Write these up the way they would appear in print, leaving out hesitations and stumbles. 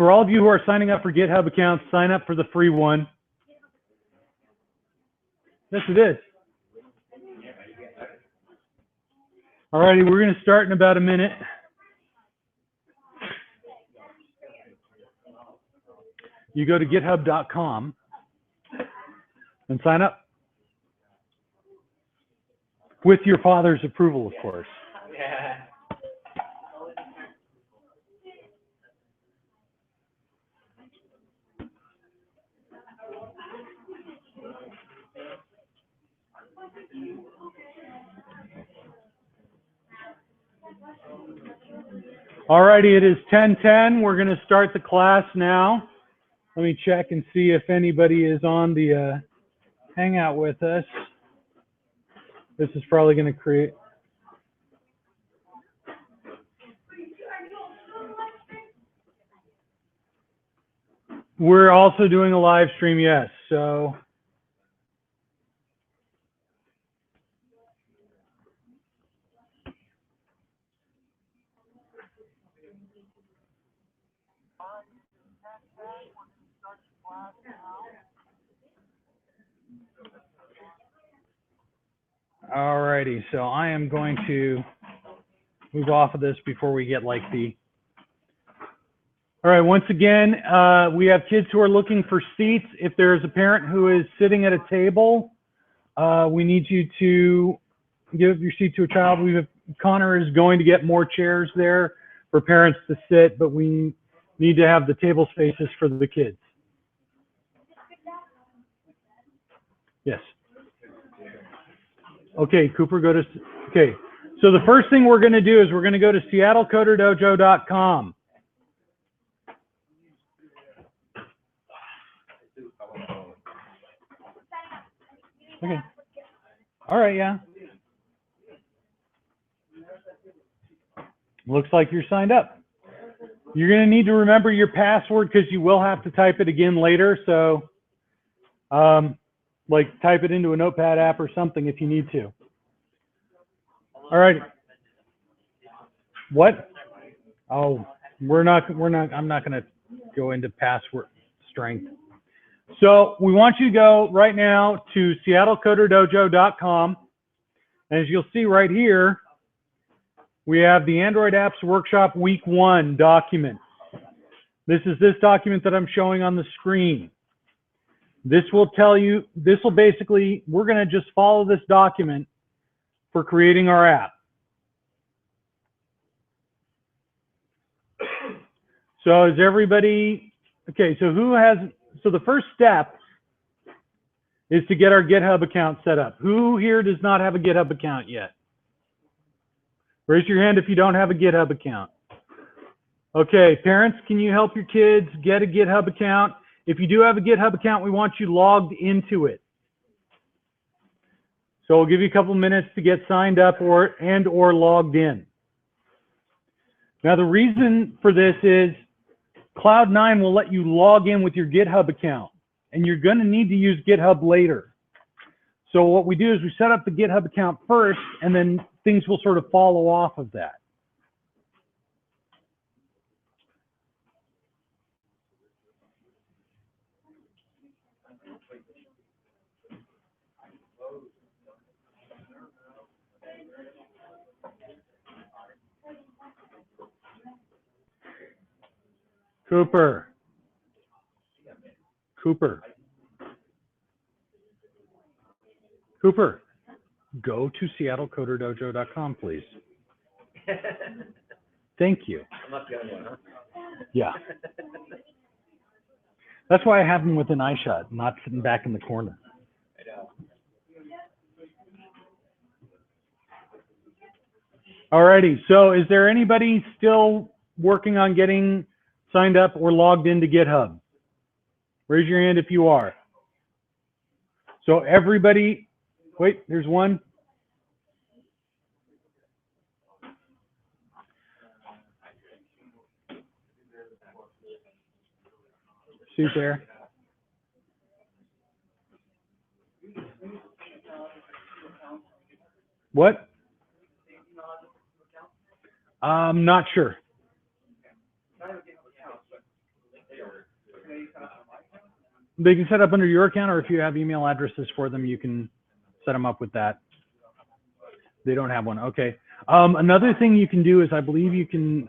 For all of you who are signing up for GitHub accounts, sign up for the free one. Yes, it is. Alrighty, we're going to start in about a minute. You go to github.com and sign up. With your father's approval, of course. Alrighty, it is 10:10. We're going to start the class now. Let me check and see if anybody is on the Hangout with us. This is probably going to create. We're also doing a live stream, yes. So. Alrighty, so I am going to move off of this before we get like the. All right, once again, we have kids who are looking for seats. If there's a parent who is sitting at a table, we need you to give your seat to a child. Connor is going to get more chairs there for parents to sit, but we need to have the table spaces for the kids. Yes. Okay, Cooper, go to, okay. So the first thing we're going to do is we're going to go to seattlecoderdojo.com. Okay. All right, yeah. Looks like you're signed up. You're going to need to remember your password because you will have to type it again later. So, like type it into a notepad app or something if you need to. All right. What? Oh, I'm not going to go into password strength. So we want you to go right now to seattlecoderdojo.com. As you'll see right here, we have the Android Apps Workshop Week 1 document. This is this document that I'm showing on the screen. This will tell you, this will basically, we're going to just follow this document for creating our app. So is everybody, okay, so so the first step is to get our GitHub account set up. Who here does not have a GitHub account yet? Raise your hand if you don't have a GitHub account. Okay, parents, can you help your kids get a GitHub account? If you do have a GitHub account, we want you logged into it. So we'll give you a couple minutes to get signed up or logged in. Now the reason for this is Cloud9 will let you log in with your GitHub account, and you're going to need to use GitHub later. So what we do is we set up the GitHub account first, and then things will sort of follow off of that. Cooper, go to seattlecoderdojo.com, please. Thank you. I'm not the only one, huh? Yeah. That's why I have them within eye shot, not sitting back in the corner. I know. Alrighty, so is there anybody still working on getting signed up or logged into GitHub? Raise your hand if you are. So everybody, wait, there's one. See there. What? I'm not sure. They can set up under your account, or if you have email addresses for them, you can set them up with that. They don't have one. Okay. Another thing you can do is, I believe you can.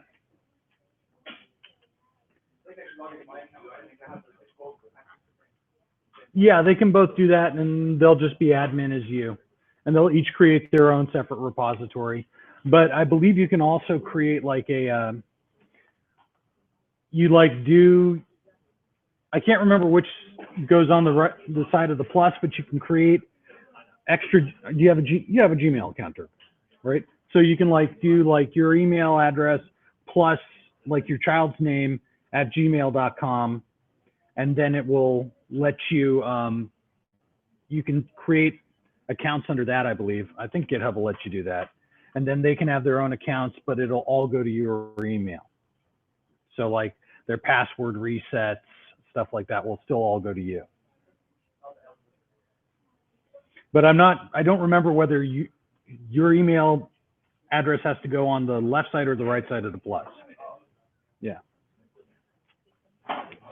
Yeah, they can both do that, and they'll just be admin as you, and they'll each create their own separate repository. But I believe you can also create like a, you like do, I can't remember which goes on the side of the plus, but you can create extra. You have a Gmail account, right? So you can like do like your email address plus like your child's name at gmail.com, and then it will let you, you can create accounts under that, I believe. I think GitHub will let you do that. And then they can have their own accounts, but it'll all go to your email. So like their password resets, stuff like that will still all go to you. But I don't remember whether your email address has to go on the left side or the right side of the plus. Yeah.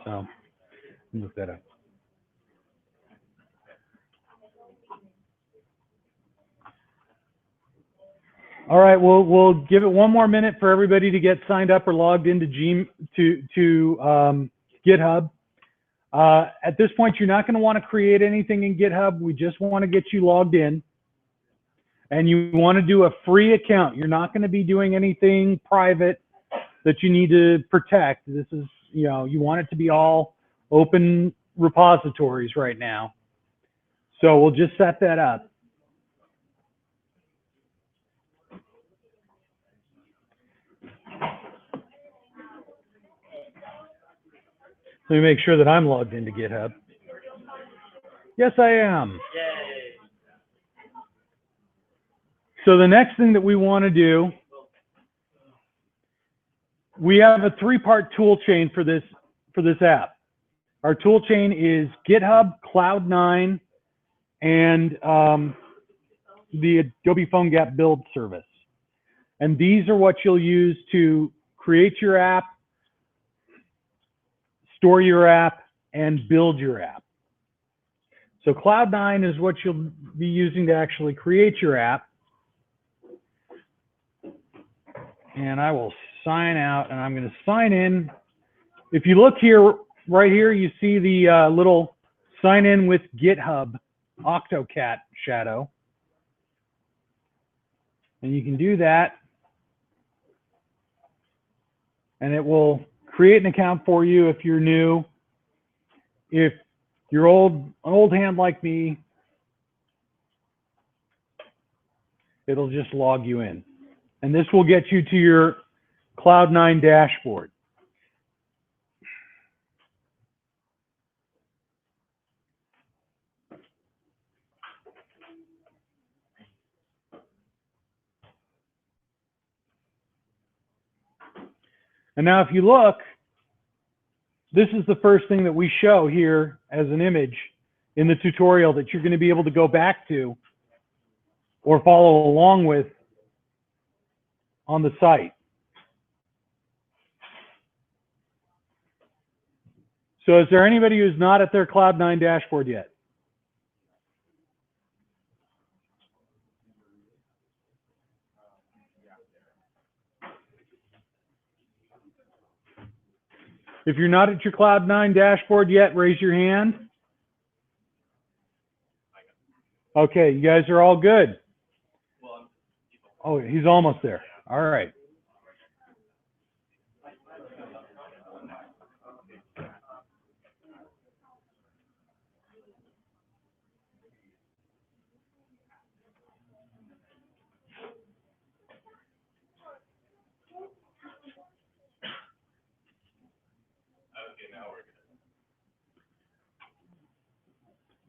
So look that up. All right, we'll give it one more minute for everybody to get signed up or logged into GitHub. At this point, you're not going to want to create anything in GitHub. We just want to get you logged in. And you want to do a free account. You're not going to be doing anything private that you need to protect. This is, you know, you want it to be all open repositories right now. So we'll just set that up. Let me make sure that I'm logged into GitHub. Yes, I am. Yay. So the next thing that we want to do, we have a three-part tool chain for this app. Our tool chain is GitHub, Cloud9, and the Adobe PhoneGap build service. And these are what you'll use to create your app, store your app, and build your app. So Cloud9 is what you'll be using to actually create your app. And I will sign out, and I'm going to sign in. If you look here, right here, you see the little sign in with GitHub Octocat shadow. And you can do that. And it will create an account for you if you're new. If you're an old hand like me, it'll just log you in. And this will get you to your Cloud9 dashboard. And now if you look, this is the first thing that we show here as an image in the tutorial that you're going to be able to go back to or follow along with on the site. So is there anybody who's not at their Cloud9 dashboard yet? If you're not at your Cloud9 dashboard yet, raise your hand. Okay, you guys are all good. Oh, he's almost there. All right.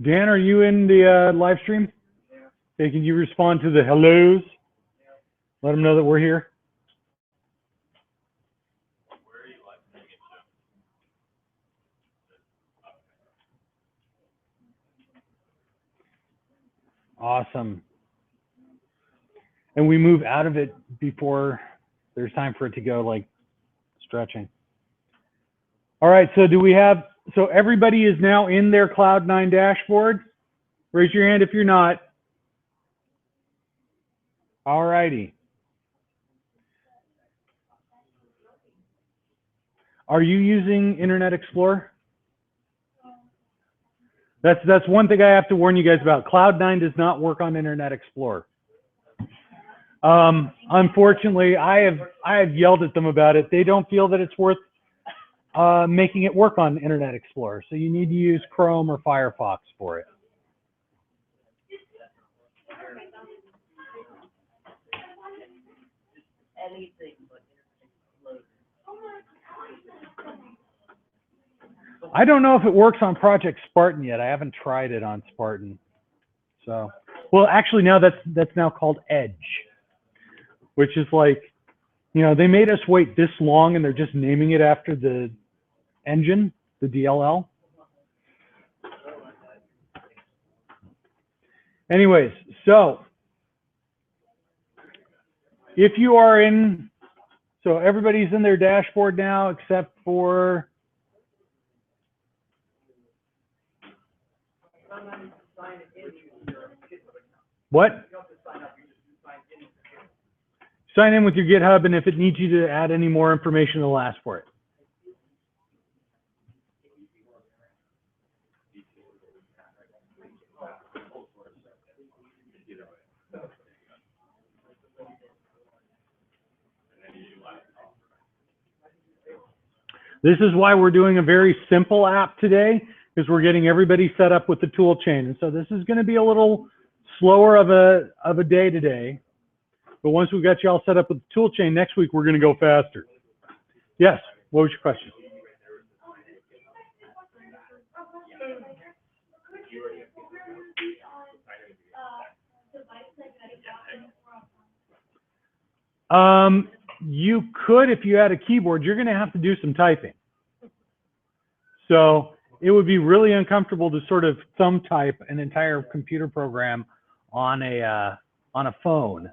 Dan, are you in the live stream? Hey, can you respond to the hellos? Let them know that we're here. Awesome. And we move out of it before there's time for it to go like stretching. All right, so do we have So everybody is now in their Cloud9 dashboard. Raise your hand if you're not. All righty. Are you using Internet Explorer? That's one thing I have to warn you guys about. Cloud9 does not work on Internet Explorer. Unfortunately, I have yelled at them about it. They don't feel that it's worth making it work on Internet Explorer. So you need to use Chrome or Firefox for it. I don't know if it works on Project Spartan yet. I haven't tried it on Spartan. So, well, actually now that's now called Edge, which is like, you know, they made us wait this long and they're just naming it after the engine, the DLL. Anyways, so if you are in, so everybody's in their dashboard now except for what? Sign in with your GitHub, and if it needs you to add any more information, it'll ask for it. This is why we're doing a very simple app today, because we're getting everybody set up with the tool chain. And so this is going to be a little slower of a day today. But once we've got you all set up with the tool chain, next week we're going to go faster. Yes, what was your question? You could, if you had a keyboard. You're going to have to do some typing. So it would be really uncomfortable to sort of thumb type an entire computer program on a phone.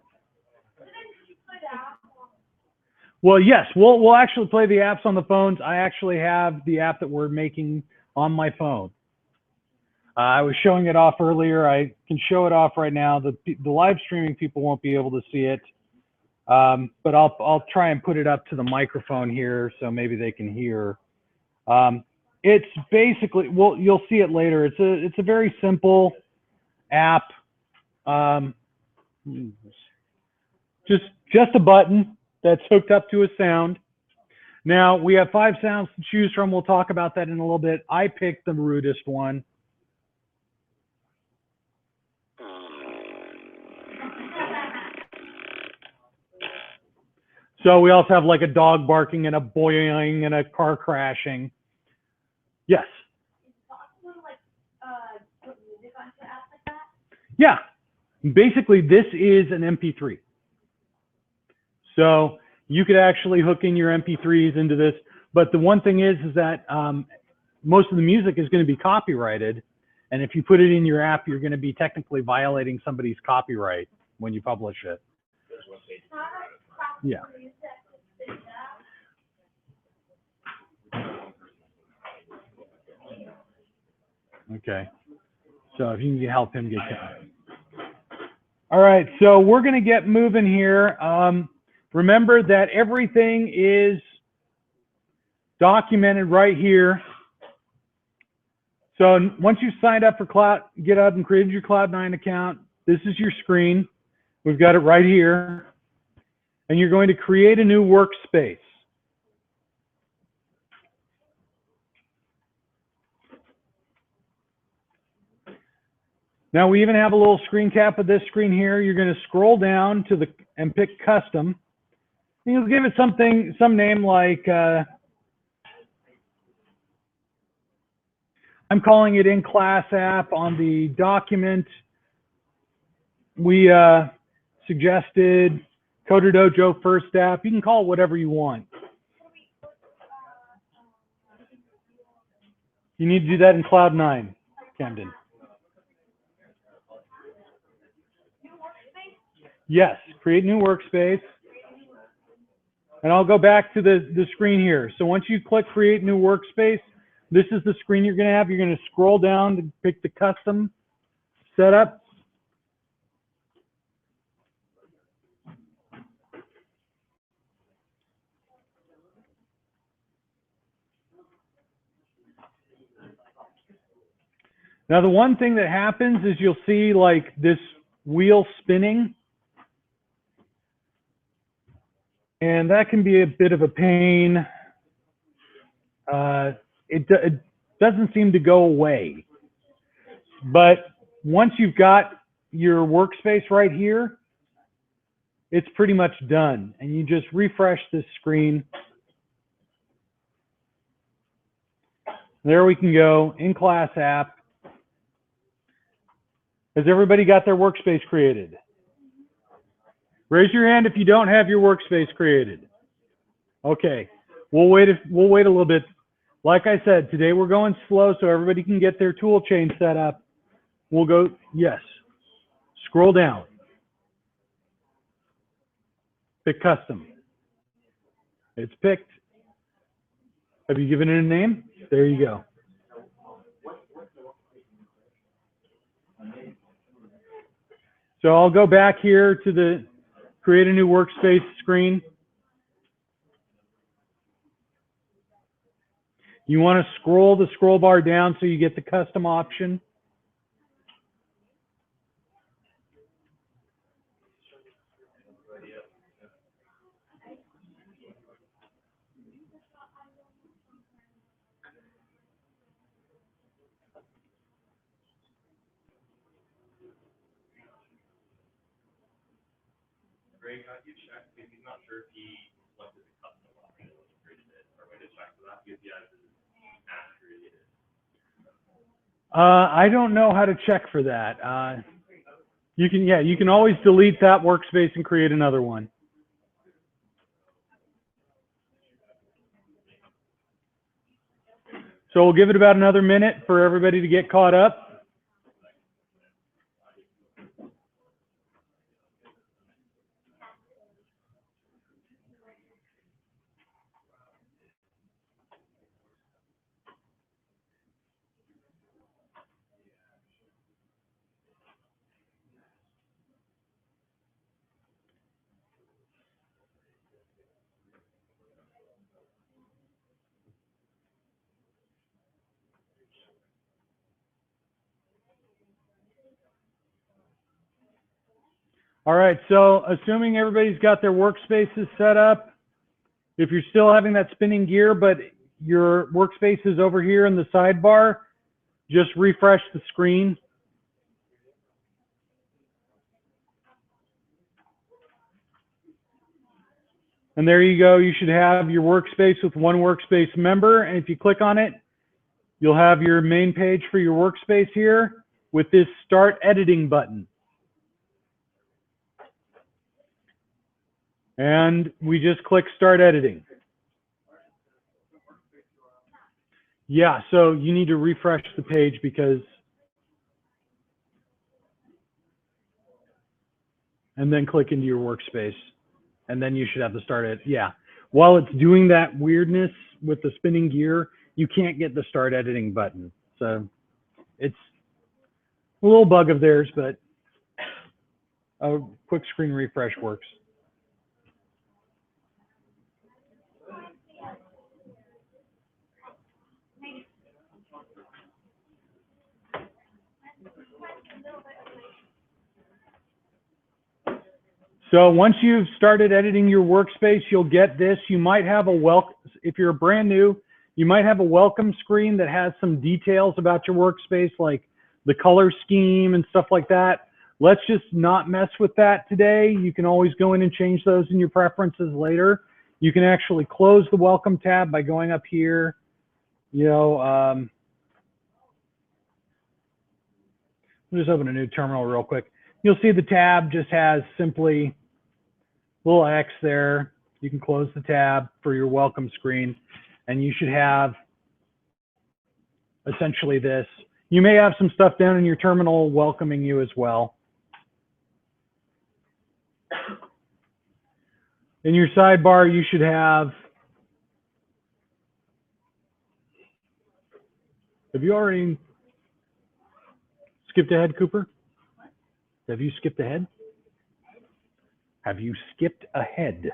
Well, yes, we'll actually play the apps on the phones. I actually have the app that we're making on my phone. I was showing it off earlier. I can show it off right now. The live streaming people won't be able to see it. But I'll try and put it up to the microphone here so maybe they can hear. It's basically, well, you'll see it later. It's a very simple app. Just a button that's hooked up to a sound. Now we have 5 sounds to choose from. We'll talk about that in a little bit. I picked the rudest one. So we also have like a dog barking and a boing and a car crashing. Yes. Is it possible to put music onto apps like that? Yeah. Basically, this is an MP3. So you could actually hook in your MP3s into this. But the one thing is that most of the music is going to be copyrighted. And if you put it in your app, you're going to be technically violating somebody's copyright when you publish it. Yeah. Okay. So if you can help him get going. All right. So we're going to get moving here. Remember that everything is documented right here. So once you've signed up for GitHub and created your Cloud9 account, this is your screen. We've got it right here. And you're going to create a new workspace. Now we even have a little screen cap of this screen here. You're going to scroll down to and pick custom. And you'll give it some name like, I'm calling it in-class app. On the document, we suggested CoderDojo first app. You can call it whatever you want. You need to do that in Cloud9, Camden. Yes, create new workspace. And I'll go back to the screen here. So once you click create new workspace, This is the screen you're going to have. You're going to scroll down to pick the custom setup. Now, the one thing that happens is you'll see like this wheel spinning. And that can be a bit of a pain. It doesn't seem to go away. But once you've got your workspace right here, it's pretty much done. And you just refresh this screen. There we can go, in class app. Has everybody got their workspace created? Raise your hand if you don't have your workspace created. Okay, we'll wait a little bit. Like I said, today we're going slow so everybody can get their tool chain set up. We'll go, yes. Scroll down. Pick custom. It's picked. Have you given it a name? There you go. So I'll go back here to the create a new workspace screen. You want to scroll the scroll bar down so you get the custom option. Greg, how do you check if he's not sure if he selected the custom option when he created it, or when to check for that because he has his app created? I don't know how to check for that. You can always delete that workspace and create another one. So we'll give it about another minute for everybody to get caught up. All right, so assuming everybody's got their workspaces set up, if you're still having that spinning gear, but your workspace is over here in the sidebar, just refresh the screen. And there you go. You should have your workspace with one workspace member. And if you click on it, you'll have your main page for your workspace here with this Start Editing button. And we just click Start Editing. Yeah, so you need to refresh the page because, and then click into your workspace. And then you should have the Start Edit. Yeah, while it's doing that weirdness with the spinning gear, you can't get the Start Editing button. So it's a little bug of theirs, but a quick screen refresh works. So once you've started editing your workspace, you'll get this. You might have a welcome, if you're brand new, you might have a welcome screen that has some details about your workspace, like the color scheme and stuff like that. Let's just not mess with that today. You can always go in and change those in your preferences later. You can actually close the welcome tab by going up here. We'll just open a new terminal real quick. You'll see the tab just has simply little X there. You can close the tab for your welcome screen, and you should have essentially this. You may have some stuff down in your terminal welcoming you as well. In your sidebar, you should have Have you already skipped ahead, Cooper? Have you skipped ahead? Have you skipped ahead?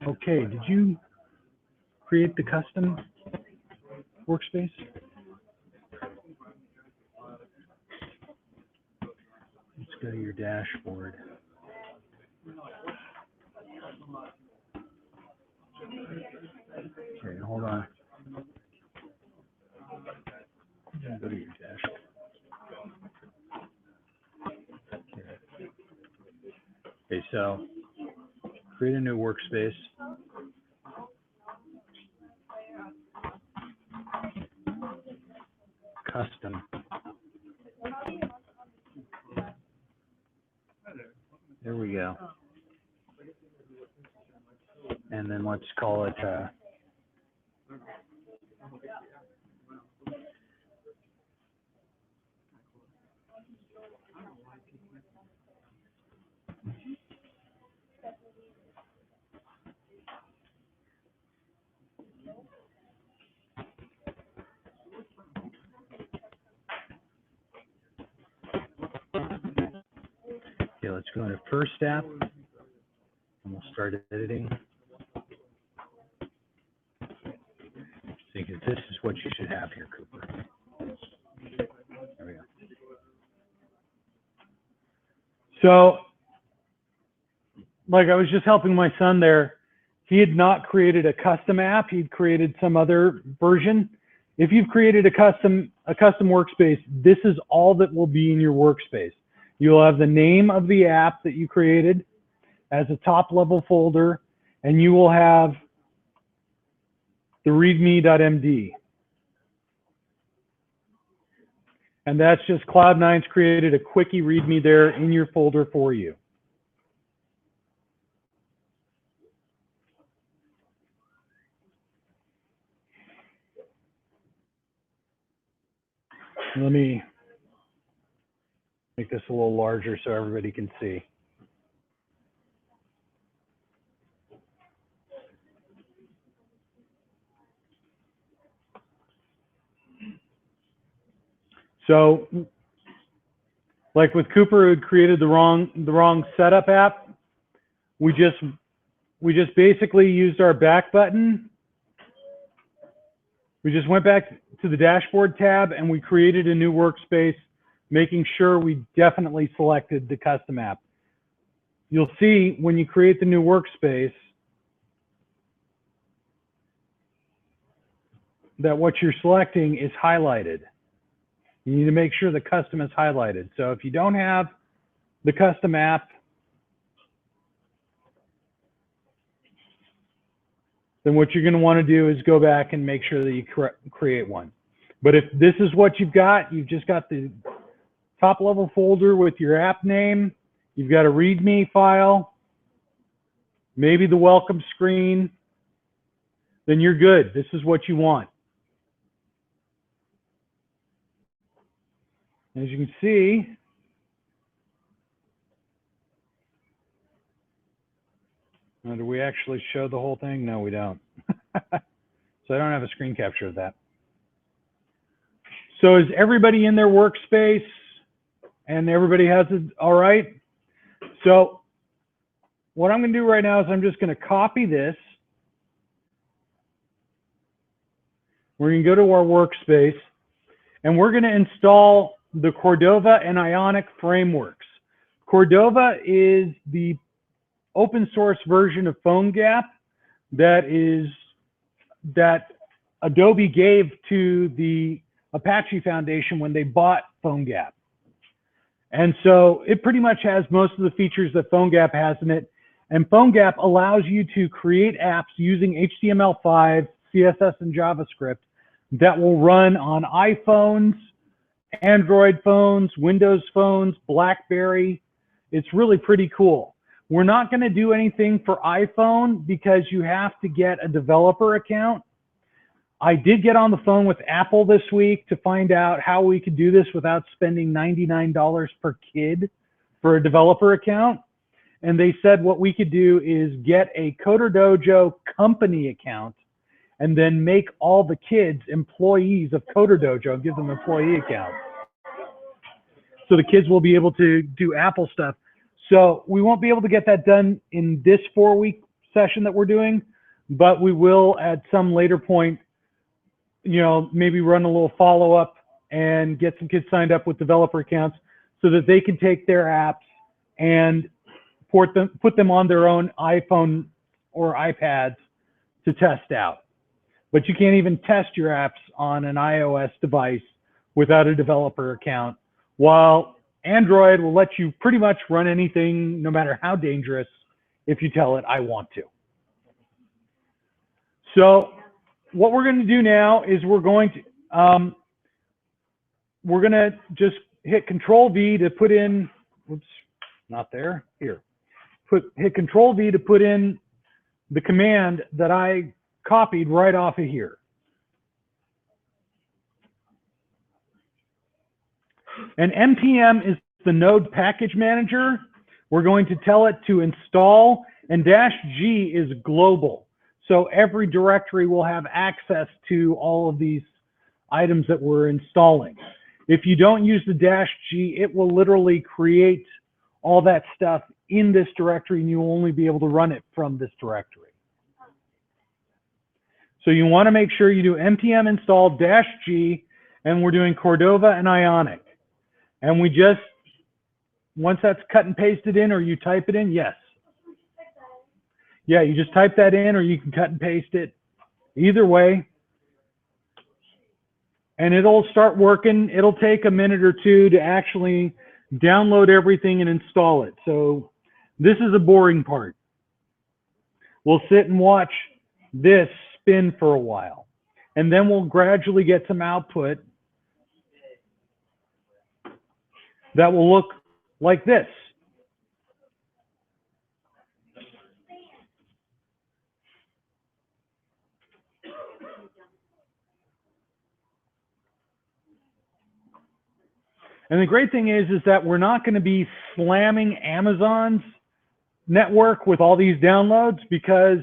Okay, did you create the custom workspace? Let's go to your dashboard. Okay, hold on. Go to your dashboard. Okay, so create a new workspace. Custom. There we go. And then let's call it okay, let's go into first app and we'll start editing. Because this is what you should have here, Cooper. There we go. So, like I was just helping my son there, he had not created a custom app, he'd created some other version. If you've created a custom workspace, this is all that will be in your workspace. You'll have the name of the app that you created as a top level folder, and you will have the readme.md. And that's just Cloud9's created a quickie readme there in your folder for you. Let me make this a little larger so everybody can see. So, like with Cooper, who had created the wrong setup app, we just basically used our back button. We just went back to the dashboard tab and we created a new workspace, making sure we definitely selected the custom app. You'll see when you create the new workspace that what you're selecting is highlighted. You need to make sure the custom is highlighted. So if you don't have the custom app, then what you're going to want to do is go back and make sure that you create one. But if this is what you've just got the top level folder with your app name, you've got a README file, maybe the welcome screen, then you're good. This is what you want. As you can see, now, do we actually show the whole thing? No, we don't. So I don't have a screen capture of that. So is everybody in their workspace and everybody has it all right? So what I'm going to do right now is I'm just going to copy this. We're going to go to our workspace and we're going to install the Cordova and Ionic frameworks. Cordova is the open source version of PhoneGap that Adobe gave to the Apache Foundation when they bought PhoneGap. And so it pretty much has most of the features that PhoneGap has in it. And PhoneGap allows you to create apps using HTML5, CSS, and JavaScript that will run on iPhones, Android phones, Windows phones, BlackBerry. It's really pretty cool. We're not going to do anything for iPhone because you have to get a developer account. I did get on the phone with Apple this week to find out how we could do this without spending $99 per kid for a developer account. and they said what we could do is get a CoderDojo company account and then make all the kids employees of CoderDojo and give them employee accounts. So the kids will be able to do Apple stuff. So we won't be able to get that done in this 4-week session that we're doing, but we will at some later point, you know, maybe run a little follow-up and get some kids signed up with developer accounts so that they can take their apps and put them on their own iPhone or iPads to test out. But you can't even test your apps on an iOS device without a developer account, while Android will let you pretty much run anything, no matter how dangerous, if you tell it, I want to. So what we're going to do now is we're going to just hit Control V to put in, whoops, not there, here. Hit Control V to put in the command that I copied right off of here. And npm is the node package manager. We're going to tell it to install, and -G is global. So every directory will have access to all of these items that we're installing. If you don't use the -G, it will literally create all that stuff in this directory, and you will only be able to run it from this directory. So you want to make sure you do npm install -G, and we're doing Cordova and Ionic. And we just, once that's cut and pasted in, or you type it in, yes. Yeah, you just type that in, or you can cut and paste it. Either way. And it'll start working. It'll take a minute or two to actually download everything and install it. So this is a boring part. We'll sit and watch this spin for a while. And then we'll gradually get some output that will look like this. And the great thing is that we're not going to be slamming Amazon's network with all these downloads, because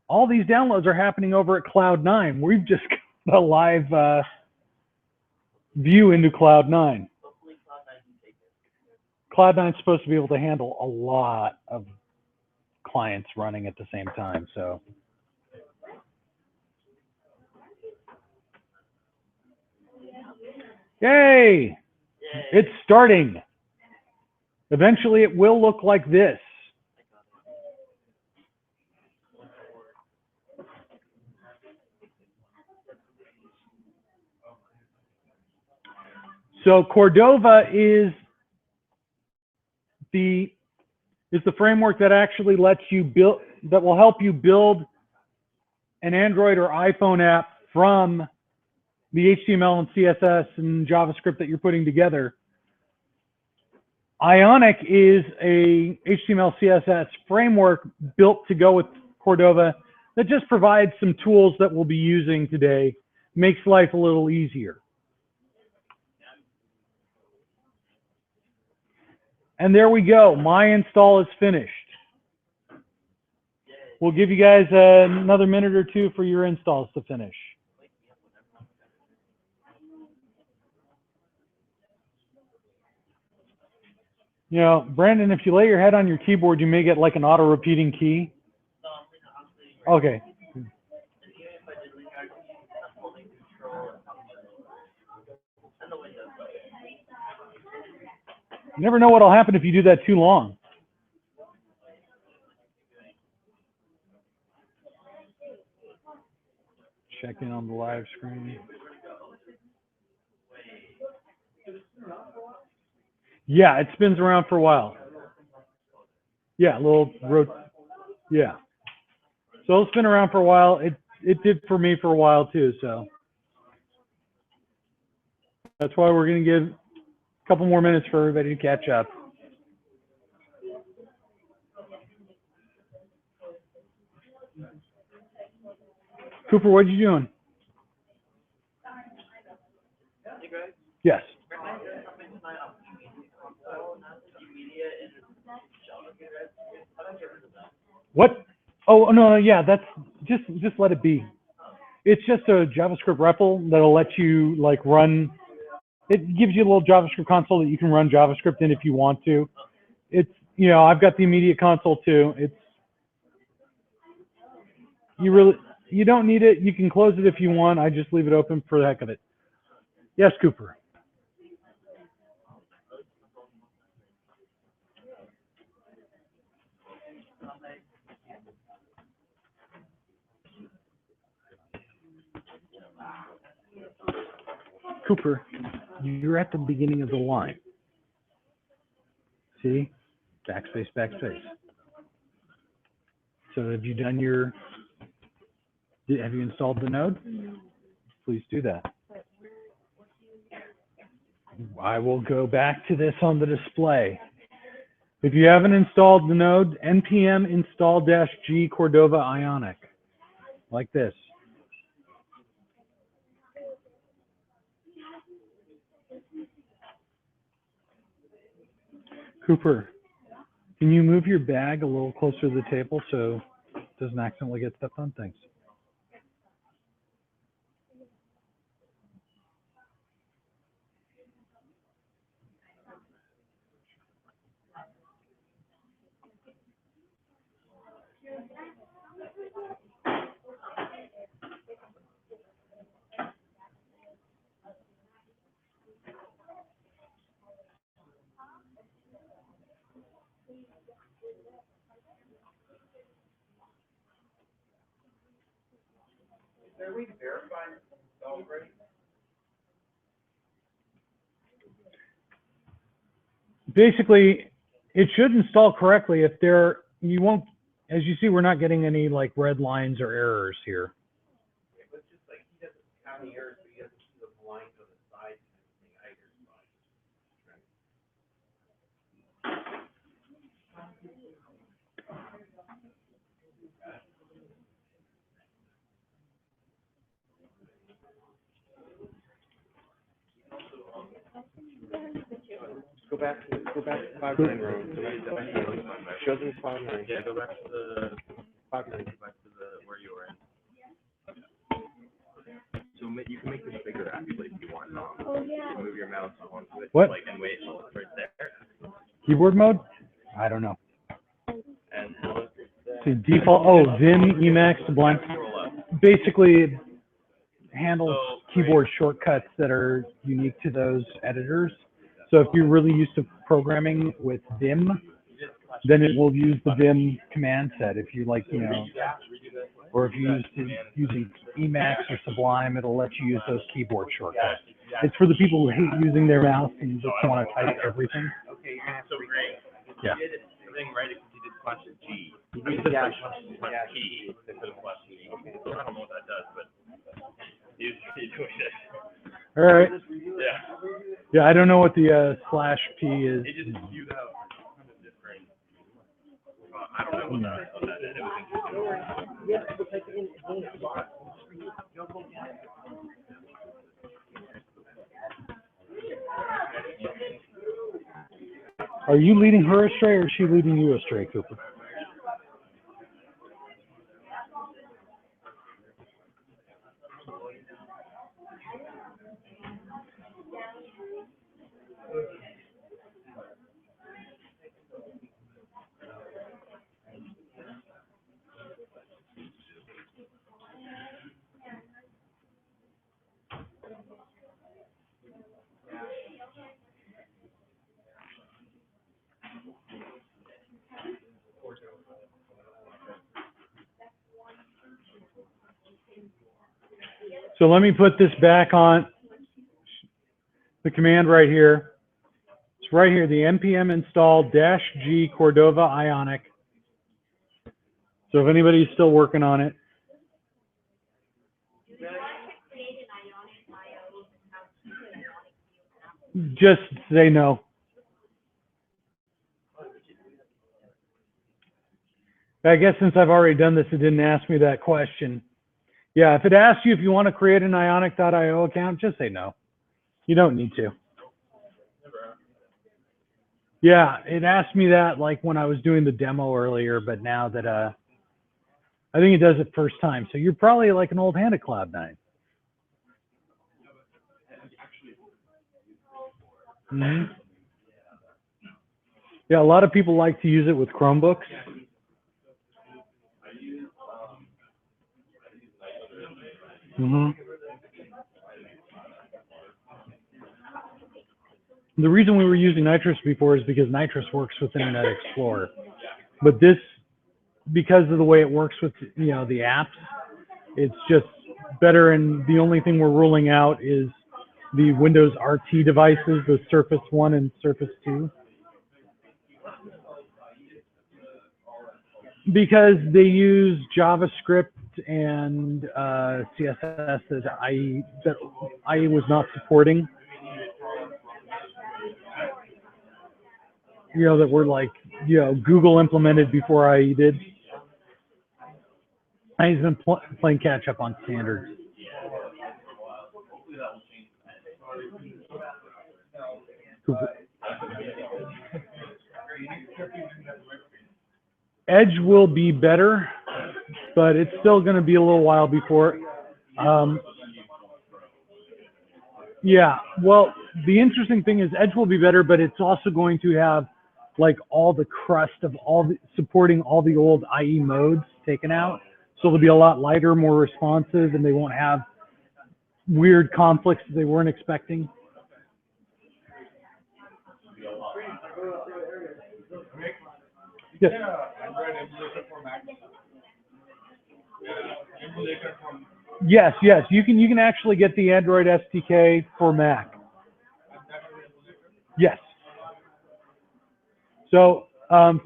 all these downloads are happening over at Cloud9. We've just got a live view into Cloud9. Cloud9 is supposed to be able to handle a lot of clients running at the same time. So yay! It's starting. Eventually it will look like this. So Cordova is the framework that actually lets you build, that will help you build an Android or iPhone app from the HTML and CSS and JavaScript that you're putting together. Ionic is a HTML CSS framework built to go with Cordova that just provides some tools that we'll be using today, makes life a little easier. And there we go. My install is finished. We'll give you guys another minute or two for your installs to finish. You know, Brandon, if you lay your head on your keyboard, you may get like an auto-repeating key. Okay. You never know what'll happen if you do that too long. Check in on the live screen. Yeah, it spins around for a while. Yeah, a little yeah. So it'll spin around for a while. It did for me for a while too, so that's why we're gonna give a couple more minutes for everybody to catch up. Cooper, what are you doing? Yes. What? Oh, no, yeah, that's just let it be. It's just a JavaScript REPL that'll let you like run. It gives you a little JavaScript console that you can run JavaScript in if you want to. It's, you know, I've got the immediate console too. It's, you don't need it. You can close it if you want. I just leave it open for the heck of it. Yes, Cooper. Cooper, you're at the beginning of the line. See? Backspace, backspace. So have you done your, have you installed the node? Please do that. I will go back to this on the display. If you haven't installed the node, npm install-g Cordova Ionic, like this. Cooper, can you move your bag a little closer to the table so it doesn't accidentally get stepped on? Thanks. Basically, it should install correctly. If there, you won't, as you see, we're not getting any like red lines or errors here. But just like he doesn't have any errors, but he doesn't see the blinds on the side and everything either. Go back to 5.9 row. Show them 5.9. Yeah, go back to the 5.9. back to the where you were in. So you can make this bigger actually if you want. You can move your mouse onto it. What? Like and wait until it's right there. Keyboard mode? I don't know. And look, So default, oh, Vim, Emacs, Sublime. scroll up. Basically, it handles So, keyboard shortcuts that are unique to those editors. So if you're really used to programming with Vim, then it will use the Vim command set. If you like, you know, or if you're using Emacs or Sublime, it'll let you use those keyboard shortcuts. It's for the people who hate using their mouse and just want to type everything. Okay, you're gonna have So great. Yeah. You did everything right because you did slash G. to use the dash. Slash P instead of slash G. I don't know what that does, but you're doing it. All right. Yeah. Yeah, I don't know what the slash P is. It just you have kind of different. I don't know what that is. It was interesting. Are you leading her astray or is she leading you astray, Cooper? So let me put this back on the command right here. It's right here, the npm install -g Cordova Ionic. So if anybody's still working on it, just say no. I guess since I've already done this, it didn't ask me that question. Yeah, if it asks you if you want to create an ionic.io account, just say no. You don't need to. Yeah, it asked me that like when I was doing the demo earlier, but now that I think it does it first time. So you're probably like an old hand at Cloud9. Mm-hmm. Yeah, a lot of people like to use it with Chromebooks. Mm-hmm. The reason we were using Nitrous before is because Nitrous works with Internet Explorer. But this, because of the way it works with, you know, the apps, it's just better. And the only thing we're ruling out is the Windows RT devices, the Surface 1 and Surface 2. Because they use JavaScript and CSS that IE was not supporting. You know, that were like, you know, Google implemented before IE did. IE's been playing catch up on standards. Edge will be better, but it's still going to be a little while before. Yeah, well, the interesting thing is Edge will be better, but it's also going to have like all the crust of supporting all the old IE modes taken out. So it'll be a lot lighter, more responsive, and they won't have weird conflicts that they weren't expecting. Yes. Yes, you can actually get the Android SDK for Mac. Yes. So I'm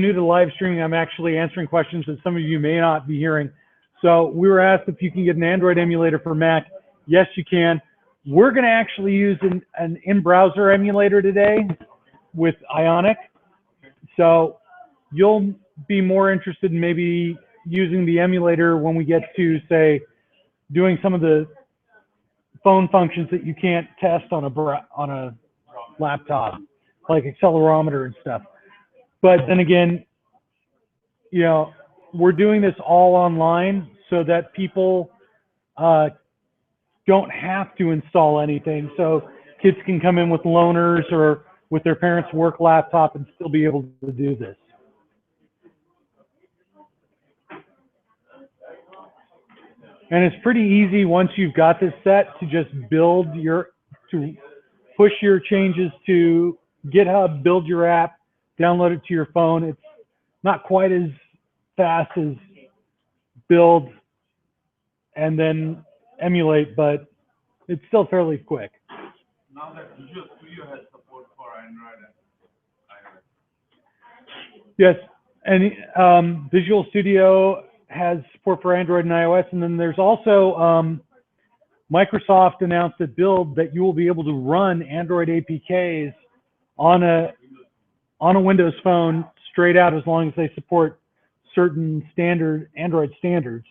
new to live streaming. I'm actually answering questions that some of you may not be hearing. So we were asked if you can get an Android emulator for Mac. Yes, you can. We're going to actually use an in-browser emulator today with Ionic. So you'll be more interested in maybe using the emulator when we get to, say, doing some of the phone functions that you can't test on a laptop, like accelerometer and stuff. But then again, you know, we're doing this all online so that people don't have to install anything. So kids can come in with loaners or with their parents' work laptop and still be able to do this. And it's pretty easy once you've got this set to just to push your changes to GitHub, build your app, download it to your phone. It's not quite as fast as build and then emulate, but it's still fairly quick. Now that Visual Studio has support for Android and iOS. Yes, and Visual Studio has support for Android and iOS, and then there's also Microsoft announced at Build that you will be able to run Android APKs on a Windows phone straight out as long as they support certain standard Android standards,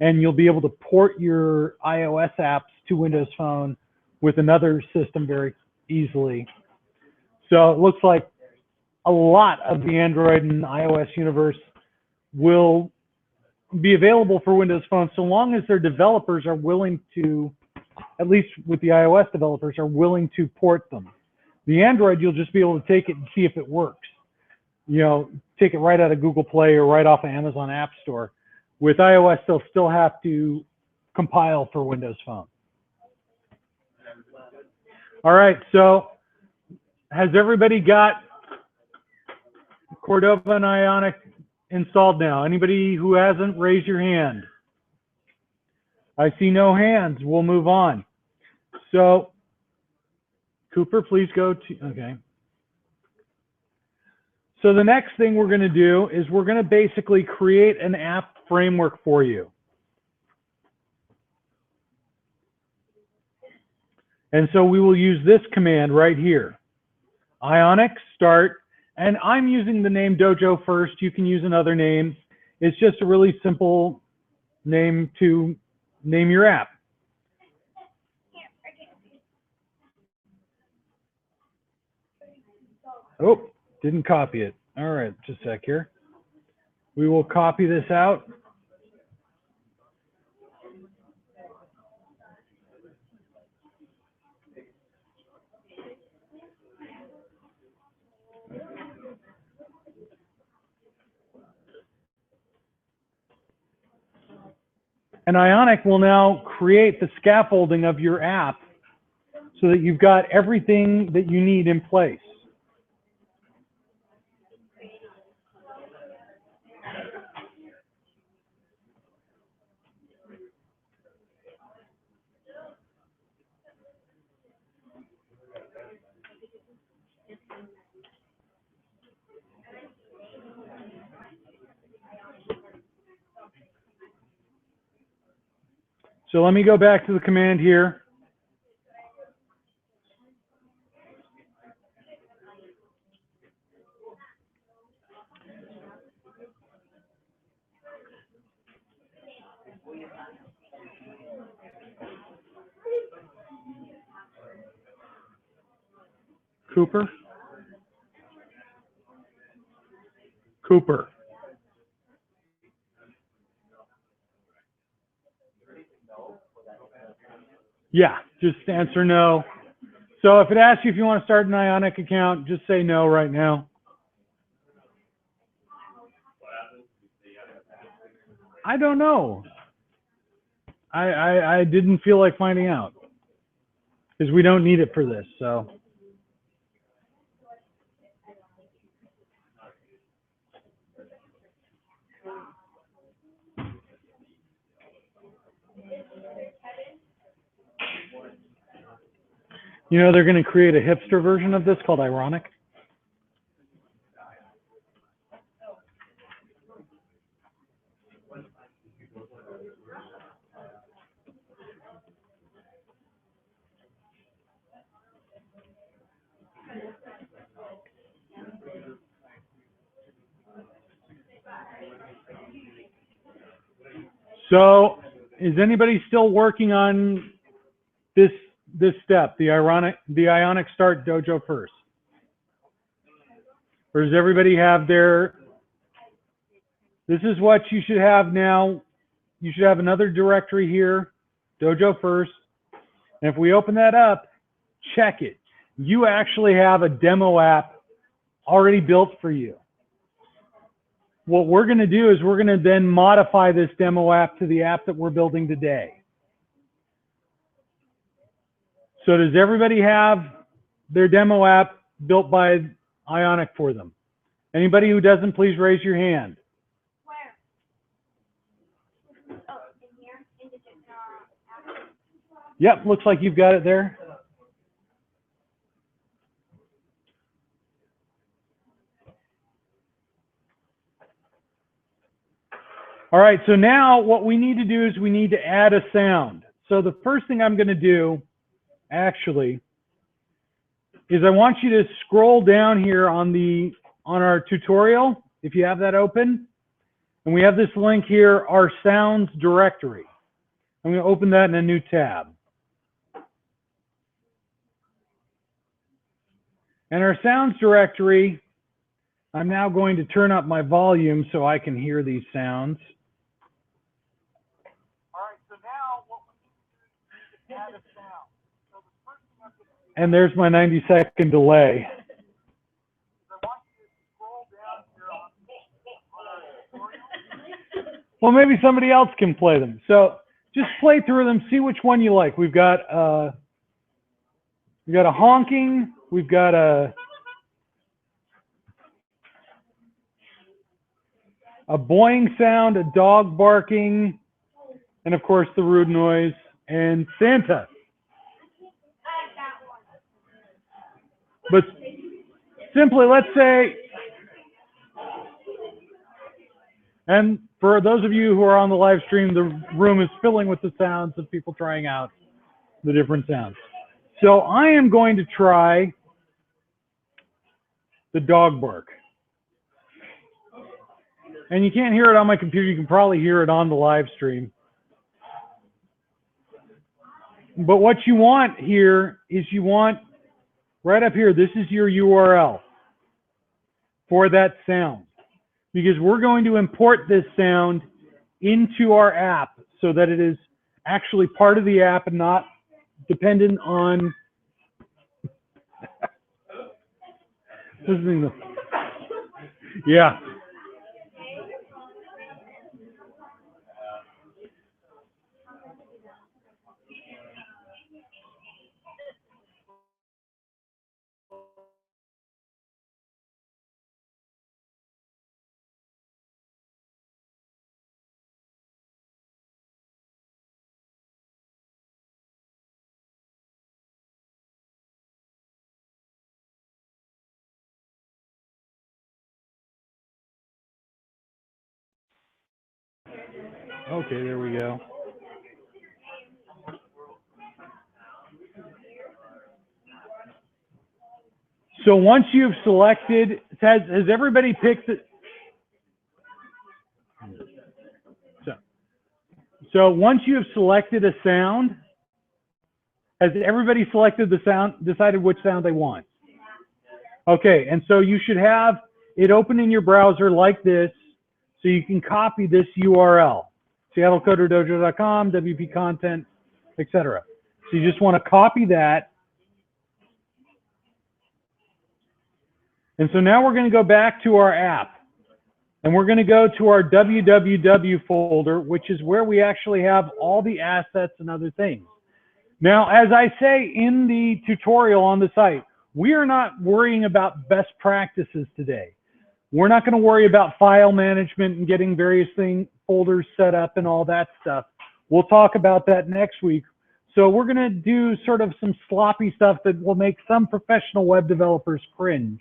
and you'll be able to port your iOS apps to Windows Phone with another system very easily. So it looks like a lot of the Android and iOS universe will be available for Windows Phone so long as their developers are willing to, at least with the iOS developers, are willing to port them. The Android, you'll just be able to take it and see if it works. You know, take it right out of Google Play or right off of Amazon App Store. With iOS, they'll still have to compile for Windows Phone. All right, so has everybody got Cordova and Ionic installed now? Anybody who hasn't, raise your hand. I see no hands. We'll move on. So, Cooper, please go to, okay. So the next thing we're going to do is we're going to basically create an app framework for you. And so we will use this command right here. Ionic start, and I'm using the name Dojo first. You can use another name. It's just a really simple name to name your app. Oh, didn't copy it. All right, just a sec here. We will copy this out. And Ionic will now create the scaffolding of your app so that you've got everything that you need in place. So let me go back to the command here. Cooper. Cooper. Yeah, just answer no. So if it asks you if you want to start an Ionic account, just say no right now. I don't know. I didn't feel like finding out because we don't need it for this. So. You know, they're going to create a hipster version of this called Ironic. So, is anybody still working on this step, the Ionic start dojo first? Or does everybody have their, this is what you should have now. You should have another directory here, dojo first. And if we open that up, check it. You actually have a demo app already built for you. What we're going to do is we're going to then modify this demo app to the app that we're building today. So does everybody have their demo app built by Ionic for them? Anybody who doesn't, please raise your hand. Where? Oh, in here? In the app? Yep, looks like you've got it there. All right, so now what we need to do is we need to add a sound. So the first thing I'm going to do, actually, is I want you to scroll down here on our tutorial, if you have that open. And we have this link here, our sounds directory. I'm going to open that in a new tab. And our sounds directory, I'm now going to turn up my volume so I can hear these sounds. And there's my 90-second delay. Well, maybe somebody else can play them. So just play through them, see which one you like. We've got a honking, we've got a boing sound, a dog barking, and of course the rude noise, and Santa. But simply, let's say, and for those of you who are on the live stream, the room is filling with the sounds of people trying out the different sounds. So I am going to try the dog bark. And you can't hear it on my computer. You can probably hear it on the live stream. But what you want here is you want, right up here, this is your URL for that sound. because we're going to import this sound into our app so that it is actually part of the app and not dependent on listening to. Yeah. Okay, there we go. So once you've selected, has everybody picked it? So once you have selected a sound, has everybody selected the sound, decided which sound they want? Okay, and so you should have it open in your browser like this, so you can copy this URL, SeattleCoderDojo.com, WP content, etc. So you just want to copy that. And so now we're going to go back to our app. And we're going to go to our www folder, which is where we actually have all the assets and other things. Now, as I say in the tutorial on the site, we are not worrying about best practices today. We're not going to worry about file management and getting various folders set up and all that stuff. We'll talk about that next week. So we're going to do sort of some sloppy stuff that will make some professional web developers cringe.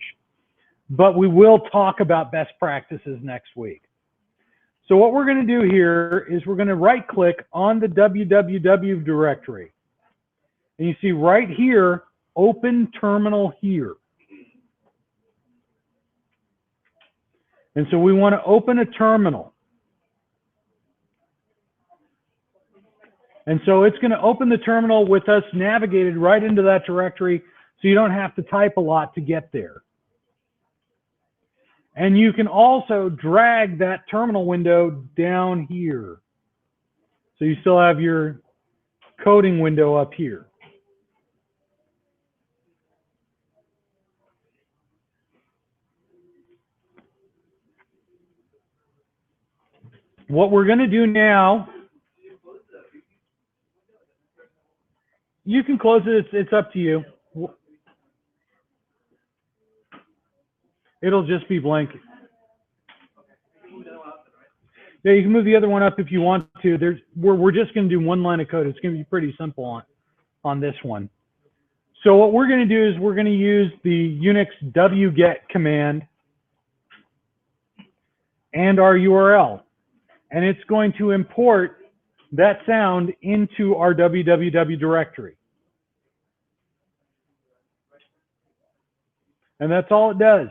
But we will talk about best practices next week. So what we're going to do here is we're going to right click on the www directory. And you see right here, open terminal here. And so we want to open a terminal. And so it's going to open the terminal with us navigated right into that directory, so you don't have to type a lot to get there. And you can also drag that terminal window down here. So you still have your coding window up here. What we're going to do now, you can close it, it's up to you. It'll just be blank. Yeah, you can move the other one up if you want to. We're just going to do one line of code. It's going to be pretty simple on this one. So what we're going to do is we're going to use the Unix wget command and our URL. And it's going to import that sound into our www directory. And that's all it does.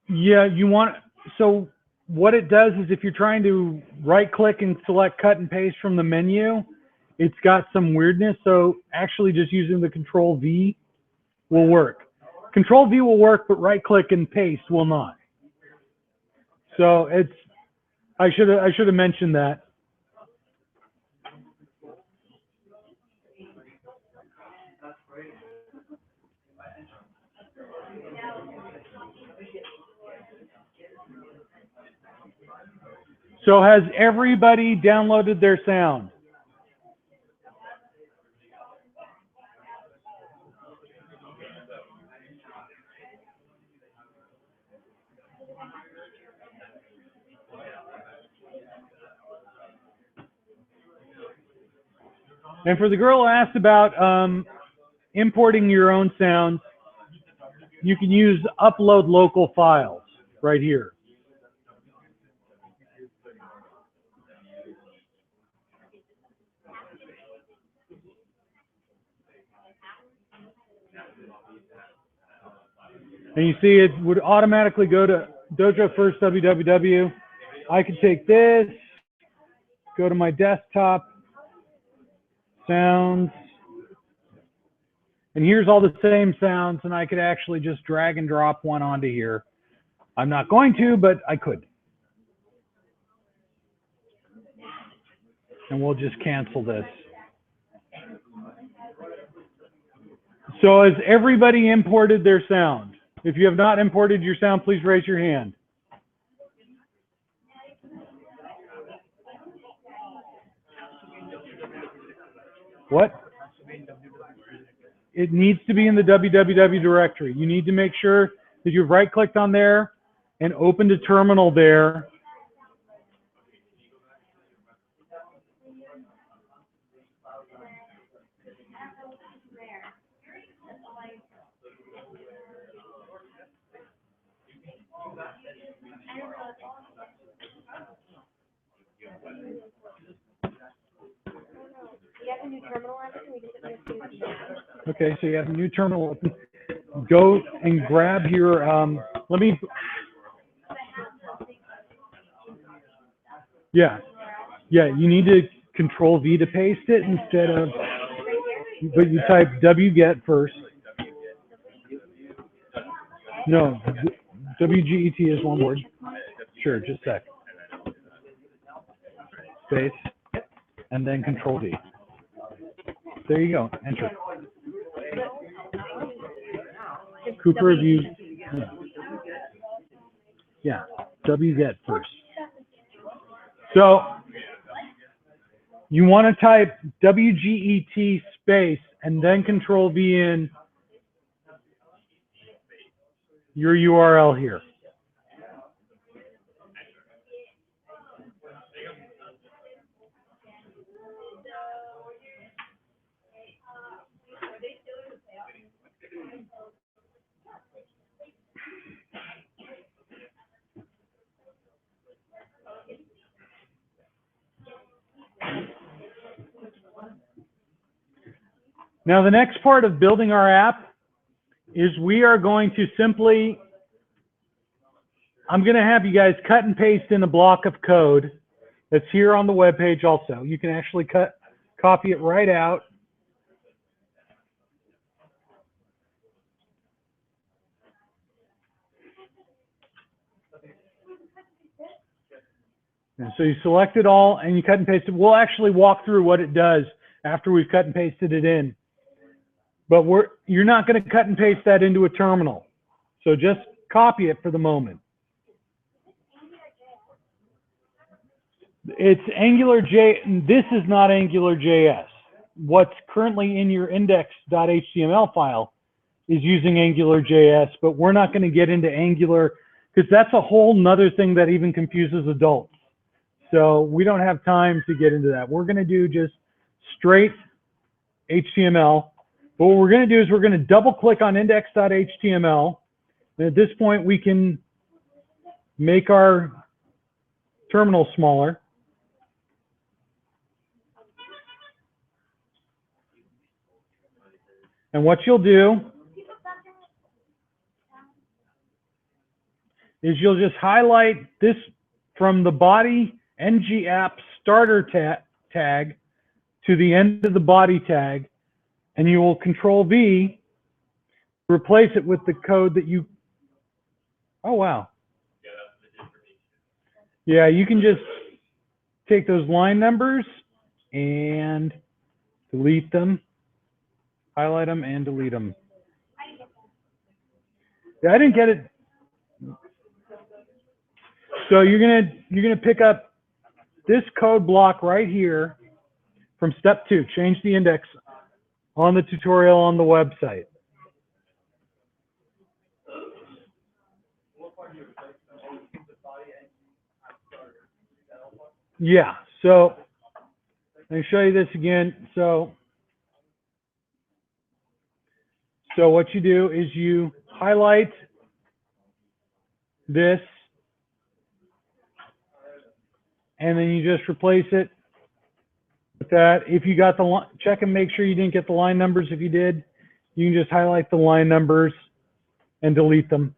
Yeah, so what it does is if you're trying to right click and select cut and paste from the menu, it's got some weirdness. So actually just using the Control V will work. Control V will work, but right click and paste will not. So I should have mentioned that. So has everybody downloaded their sound? And for the girl who asked about importing your own sounds, you can use upload local files right here. And you see it would automatically go to Dojo first www. I could take this, go to my desktop, sounds, and here's all the same sounds, and I could actually just drag and drop one onto here. I'm not going to, but I could. And we'll just cancel this. So has everybody imported their sound? If you have not imported your sound, please raise your hand. What? It needs to be in the www directory. You need to make sure that you've right-clicked on there and opened a terminal there. Okay, so you have a new terminal open. Go and grab your, yeah, you need to Control V to paste it instead of, but you type wget first. No, WGET is one word. Sure, just a sec. Space, and then Control V. There you go, enter. Cooper, have you, yeah, wget first. So you want to type WGET space and then Control V in your URL here. Now, the next part of building our app is we are going to simply, I'm going to have you guys cut and paste in a block of code that's here on the web page also. You can actually copy it right out. And so you select it all and you cut and paste it. We'll actually walk through what it does after we've cut and pasted it in. But you're not going to cut and paste that into a terminal. So just copy it for the moment. It's AngularJS. This is not AngularJS. What's currently in your index.html file is using AngularJS, but we're not going to get into Angular because that's a whole nother thing that even confuses adults. So we don't have time to get into that. We're going to do just straight HTML. But what we're going to do is we're going to double click on index.html. And at this point, we can make our terminal smaller. And what you'll do is you'll just highlight this from the body ng app starter tag to the end of the body tag, and you will Control V, replace it with the code that you, oh wow. Yeah, you can just take those line numbers and delete them, highlight them and delete them. Yeah, I didn't get it. So you're gonna pick up this code block right here from step 2, change the index on the tutorial on the website. Yeah, so let me show you this again. So what you do is you highlight this, and then you just replace it with that. If you got the, check and make sure you didn't get the line numbers. If you did, you can just highlight the line numbers and delete them.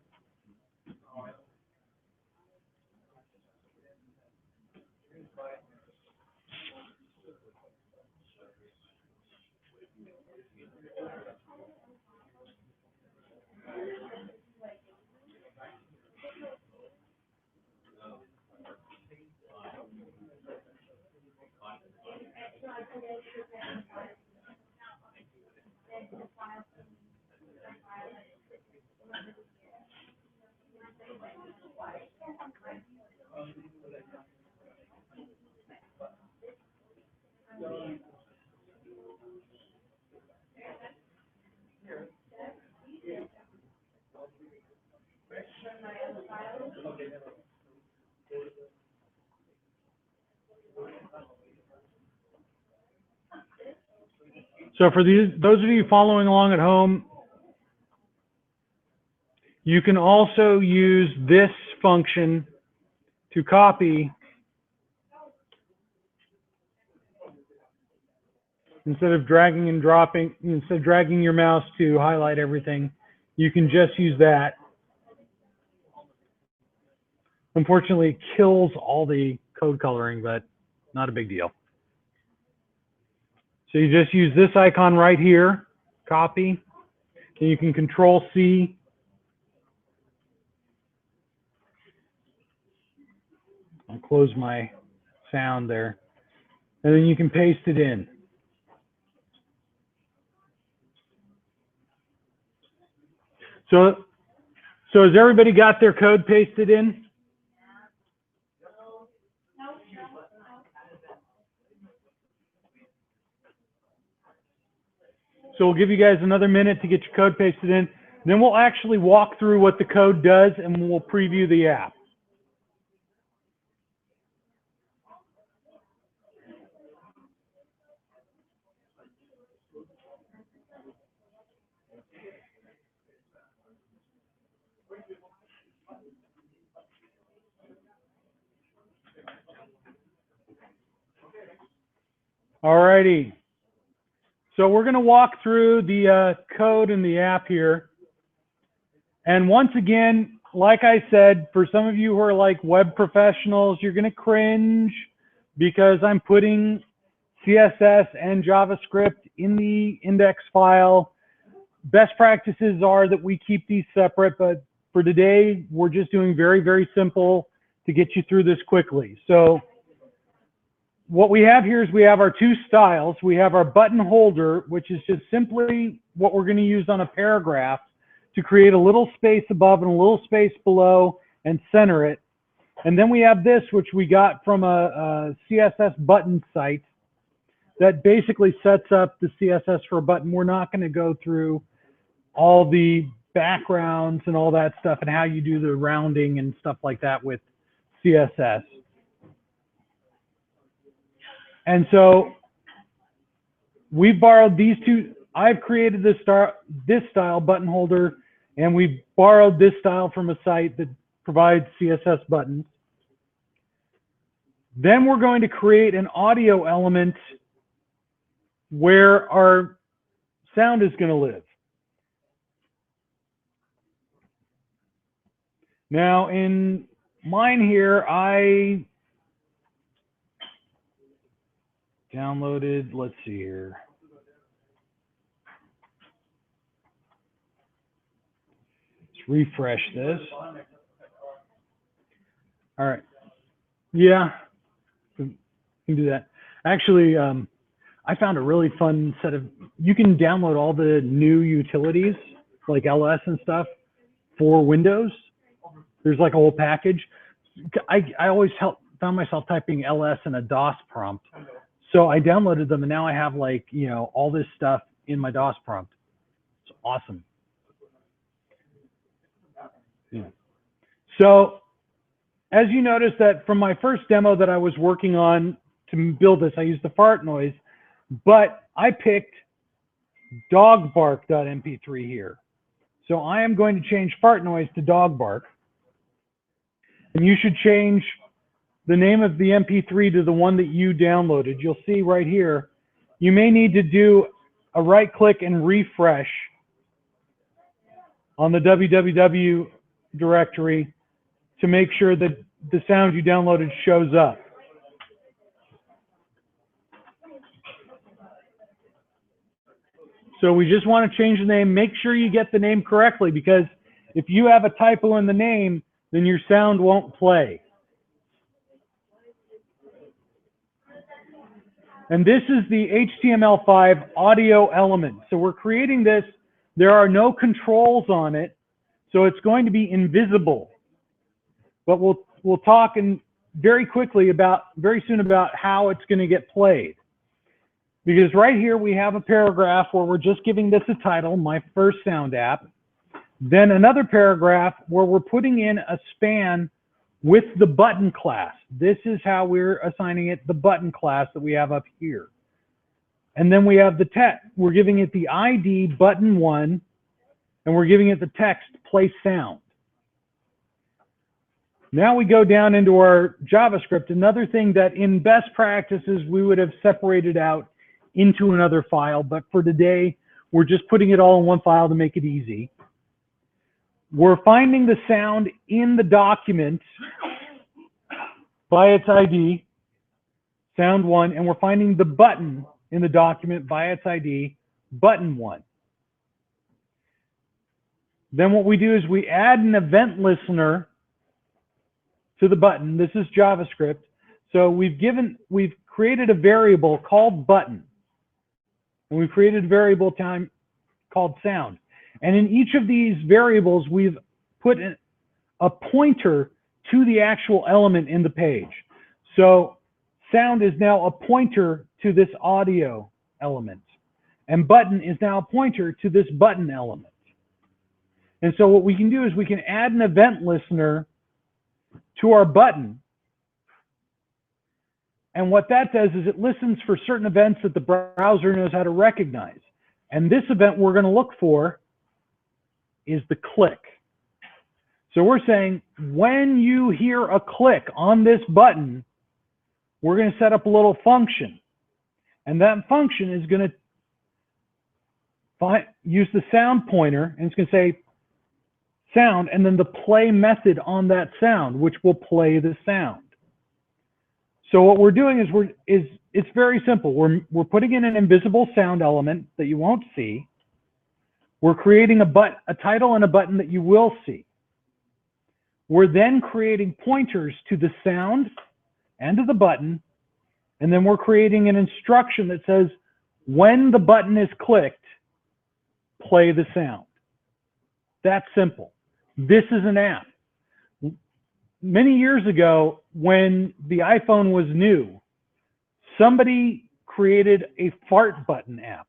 So for those of you following along at home, you can also use this function to copy instead of dragging and dropping, instead of dragging your mouse to highlight everything, you can just use that. Unfortunately, it kills all the code coloring, but not a big deal. So you just use this icon right here, copy, and you can Control C. I'll close my sound there. And then you can paste it in. So has everybody got their code pasted in? So we'll give you guys another minute to get your code pasted in. Then we'll actually walk through what the code does and we'll preview the app. Alrighty. So we're going to walk through the code in the app here. And once again, like I said, for some of you who are like web professionals, you're going to cringe because I'm putting CSS and JavaScript in the index file. Best practices are that we keep these separate, but for today, we're just doing very, very simple to get you through this quickly. So what we have here is we have our two styles. We have our button holder, which is just simply what we're going to use on a paragraph to create a little space above and a little space below and center it. And then we have this, which we got from a CSS button site that basically sets up the CSS for a button. We're not going to go through all the backgrounds and all that stuff and how you do the rounding and stuff like that with CSS. And so we borrowed these two. I've created this style button holder, and we borrowed this style from a site that provides CSS buttons. Then we're going to create an audio element where our sound is going to live. Now in mine here, I downloaded, let's see here. Let's refresh this. All right. Yeah, you can do that. Actually, I found a really fun set of, you can download all the new utilities like LS and stuff for Windows. There's like a whole package. I always found myself typing LS in a DOS prompt. So I downloaded them and now I have like, you know, all this stuff in my DOS prompt. It's awesome. Yeah. So as you notice that from my first demo that I was working on to build this, I used the fart noise, but I picked dogbark.mp3 here. So I am going to change fart noise to dog bark. And you should change the name of the MP3 to the one that you downloaded. You'll see right here, you may need to do a right click and refresh on the www directory to make sure that the sound you downloaded shows up. So we just want to change the name. Make sure you get the name correctly, because if you have a typo in the name, then your sound won't play. And this is the HTML5 audio element. So we're creating this. There are no controls on it, so it's going to be invisible. But we'll talk very soon about how it's going to get played. Because right here we have a paragraph where we're just giving this a title, my first sound app. Then another paragraph where we're putting in a span with the button class. This is how we're assigning it, the button class that we have up here. And then we have the text. We're giving it the ID button 1, and we're giving it the text play sound. Now we go down into our JavaScript. Another thing that in best practices we would have separated out into another file, but for today we're just putting it all in one file to make it easy. We're finding the sound in the document by its ID, sound 1, and we're finding the button in the document by its ID, button 1. Then what we do is we add an event listener to the button. This is JavaScript. So we've created a variable called button, and we've created a variable time called sound. And in each of these variables, we've put a pointer to the actual element in the page. So sound is now a pointer to this audio element, and button is now a pointer to this button element. And so what we can do is we can add an event listener to our button. And what that does is it listens for certain events that the browser knows how to recognize. And this event we're going to look for is the click. So we're saying when you hear a click on this button, we're going to set up a little function. And that function is going to use the sound pointer, and it's going to say sound, and then the play method on that sound, which will play the sound. So what we're doing is it's very simple. We're putting in an invisible sound element that you won't see. We're creating a title and a button that you will see. We're then creating pointers to the sound and to the button, and then we're creating an instruction that says when the button is clicked, play the sound. That's simple. This is an app. Many years ago, when the iPhone was new, somebody created a fart button app.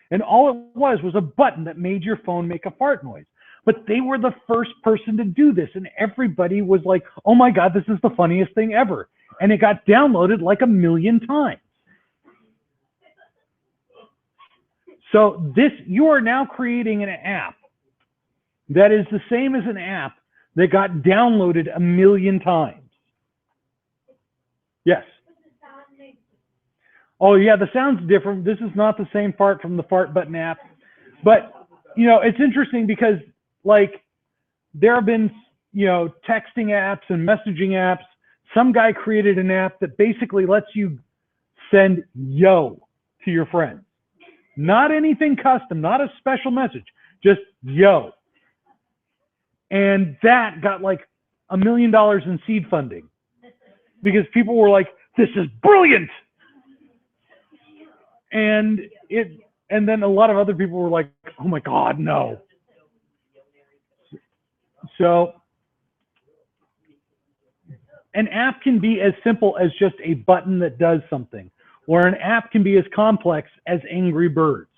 And all it was a button that made your phone make a fart noise. But they were the first person to do this, and everybody was like, oh my God, this is the funniest thing ever. And it got downloaded like 1 million times. So you are now creating an app that is the same as an app that got downloaded 1 million times. Yes. Oh yeah, the sound's different. This is not the same fart from the fart button app. But, you know, it's interesting because, like, there have been, you know, texting apps and messaging apps. Some guy created an app that basically lets you send yo to your friends. Not anything custom, not a special message, just yo. And that got like $1 million in seed funding because people were like, this is brilliant. And then a lot of other people were like, oh my God, no. So an app can be as simple as just a button that does something, or an app can be as complex as Angry Birds.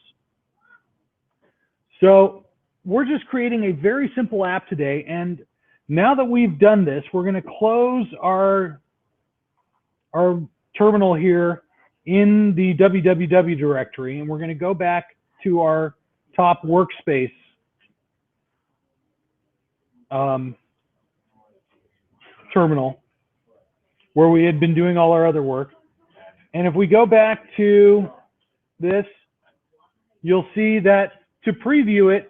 So we're just creating a very simple app today, and now that we've done this, we're going to close our terminal here in the www directory, and we're going to go back to our top workspace terminal where we had been doing all our other work. And if we go back to this, you'll see that to preview it,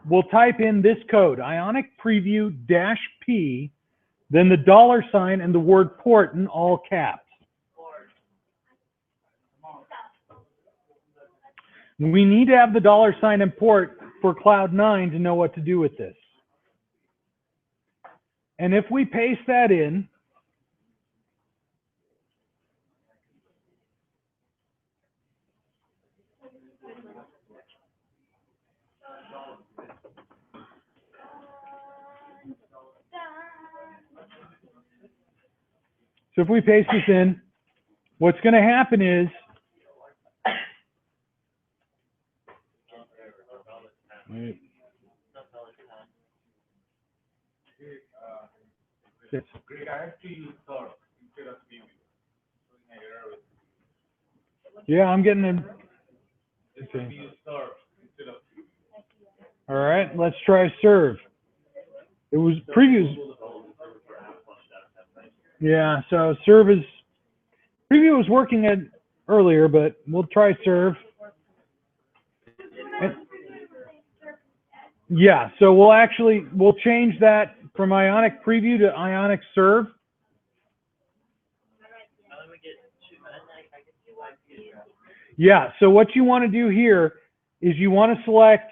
we'll type in this code, Ionic Preview -P, then the $sign and the word port in all caps. We need to have the $ import for Cloud9 to know what to do with this. And if we paste that in, so if we paste this in, what's going to happen is, Greg, I have to use serve instead of preview. Showing an error with yeah, I'm getting a, It should be used serve instead of preview. all right, let's try serve. It was previews. Yeah, so serve is, preview was working at earlier, but we'll try serve. And, yeah, so we'll change that from Ionic preview to Ionic serve. Yeah, so what you want to do here is you want to select,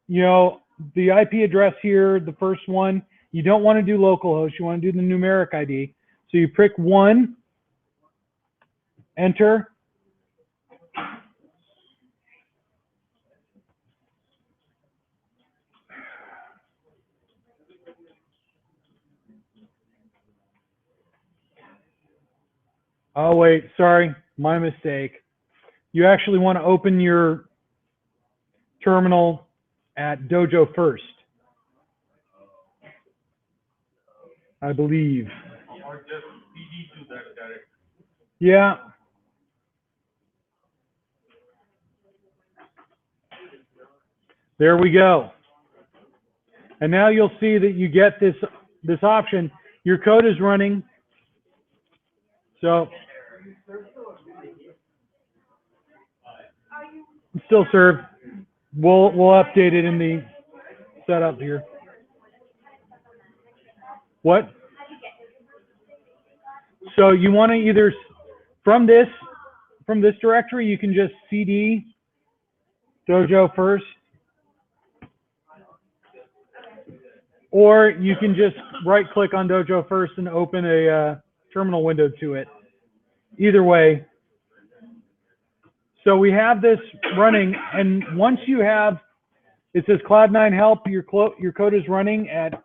you know, the IP address here, the first one. You don't want to do localhost, you want to do the numeric ID. So you pick 1, enter. Oh wait, sorry, my mistake. You actually want to open your terminal at Dojo first, I believe. Or just CD to that directory. Yeah. There we go. And now you'll see that you get this option. Your code is running. So still serve. We'll update it in the setup here. What? So you want to either from this directory, you can just CD Dojo first, or you can just right click on Dojo first and open a terminal window to it. Either way. So we have this running, and once you have, it says Cloud9 help, your code is running at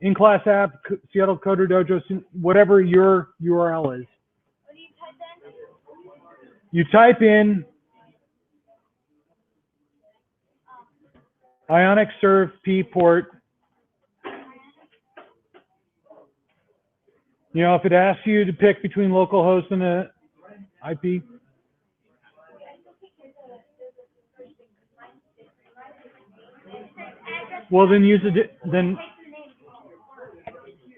in-class app, Seattle CoderDojo, whatever your URL is. What do you type in? You type in Ionic serve P port. You know, if it asks you to pick between localhost and a IP. Well, then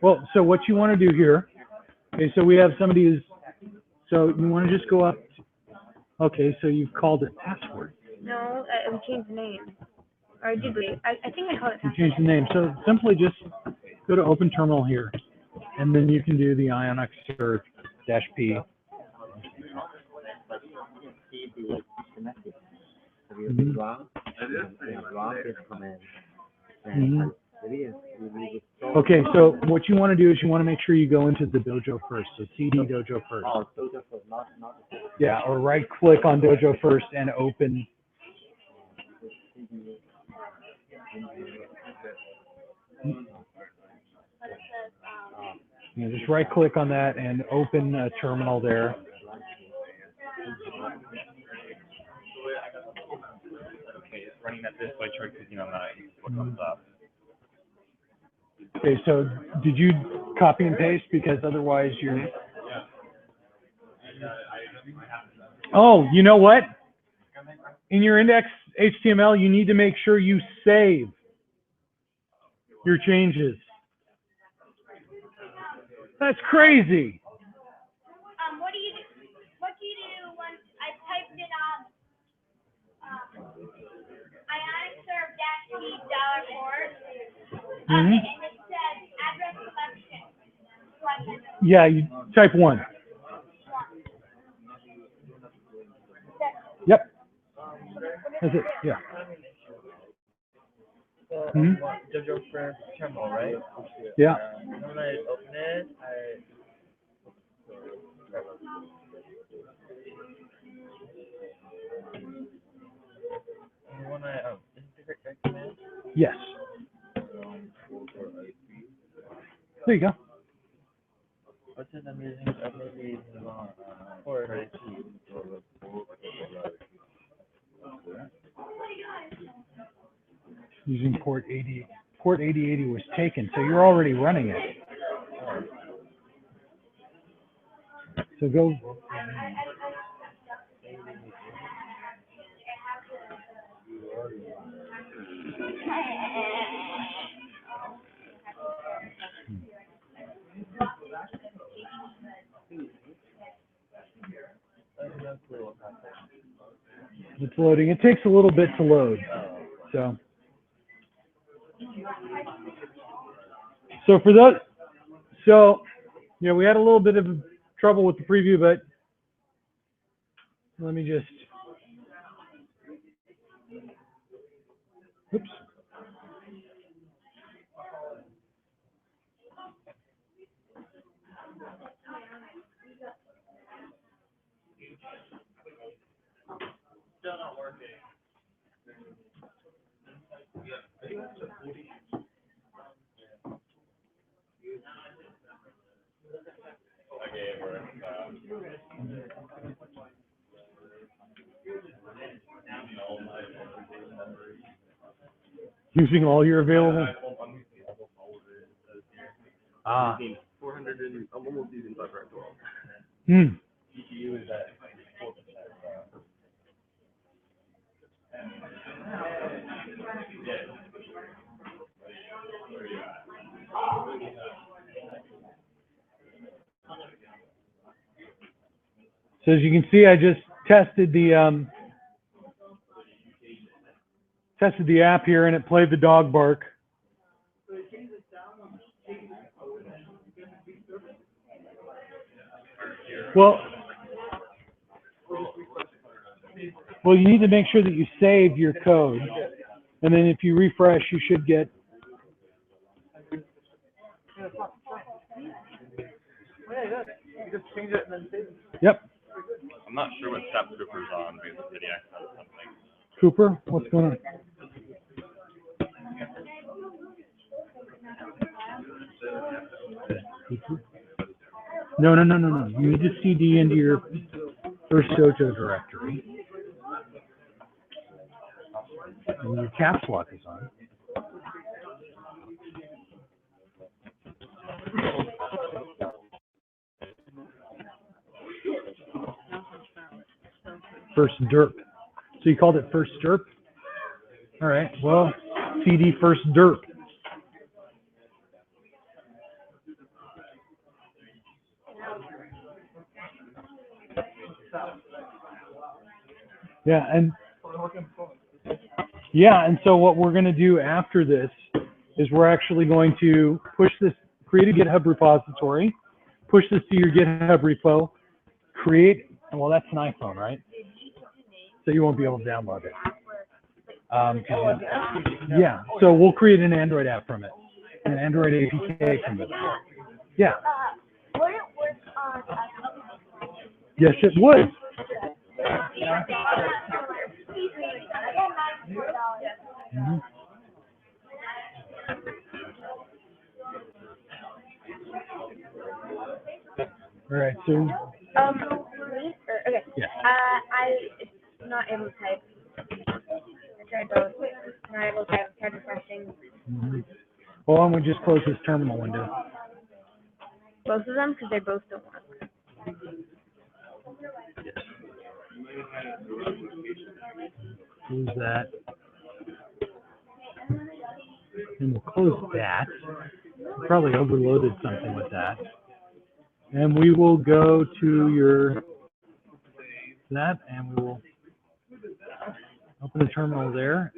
well, so what you want to do here, okay, so we have somebody who's, so you want to just go up, okay, so you've called it password. No, we changed the name. Or did we? I think I called it You password. change the name. So simply just go to open terminal here, and then you can do the Ionic serve -P. Okay, so what you want to do is you want to make sure you go into the Dojo first. So CD Dojo first. Yeah, or right click on Dojo first and open. You know, just right click on that and open a terminal there. Okay, it's running at this, so I tried clicking on that, what comes up. Okay, so did you copy and paste? Because otherwise you're... Oh, you know what? In your index HTML, you need to make sure you save your changes. That's crazy. What do you do when I typed in Ionic serve $P$4 and it says address selection. So I type in Yeah, you type 1. Yep. That's it. Yeah. So, Hmm? JoJo for terminal, right? Yeah. And when I open it, and when I, is it the correct command? Yes. There you go. What's it I'm using? Maybe the wrong, port. Using port 80. Port 8080 was taken, so you're already running it. So go. It's loading. It takes a little bit to load. So for those, yeah, we had a little bit of trouble with the preview, but let me just, oops. Still not working. Okay, we're, Using all your available. Ah. 400 and I'm almost using 512. Hmm. GPU is at 4%. So as you can see, I just tested the app here, and it played the dog bark. Well, you need to make sure that you save your code, and then if you refresh, you should get. Yep. I'm not sure what step Cooper's on because the video has something. Cooper, what's going on? Cooper? No. You need to CD into your first Dojo directory. And your caps lock is on. First derp. So you called it first derp? All right. Well, CD first derp. And so what we're going to do after this is we're actually going to push this, create a GitHub repository, push this to your GitHub repo, create, well, that's an iPhone, right? So you won't be able to download it. Yeah, so we'll create an Android app from it, an Android APK from it. Yeah. Would it work on Yes, it would. Mhm. All right, so Me? Okay. yeah. It's not able to type. I tried both. Not able to type. Tried refreshing. Mhm. Well, I'm going to just close this terminal window. Both of them, because they both don't work. Close that. And we'll close that. We probably overloaded something with that. And we will go to your that, and we will open the terminal there.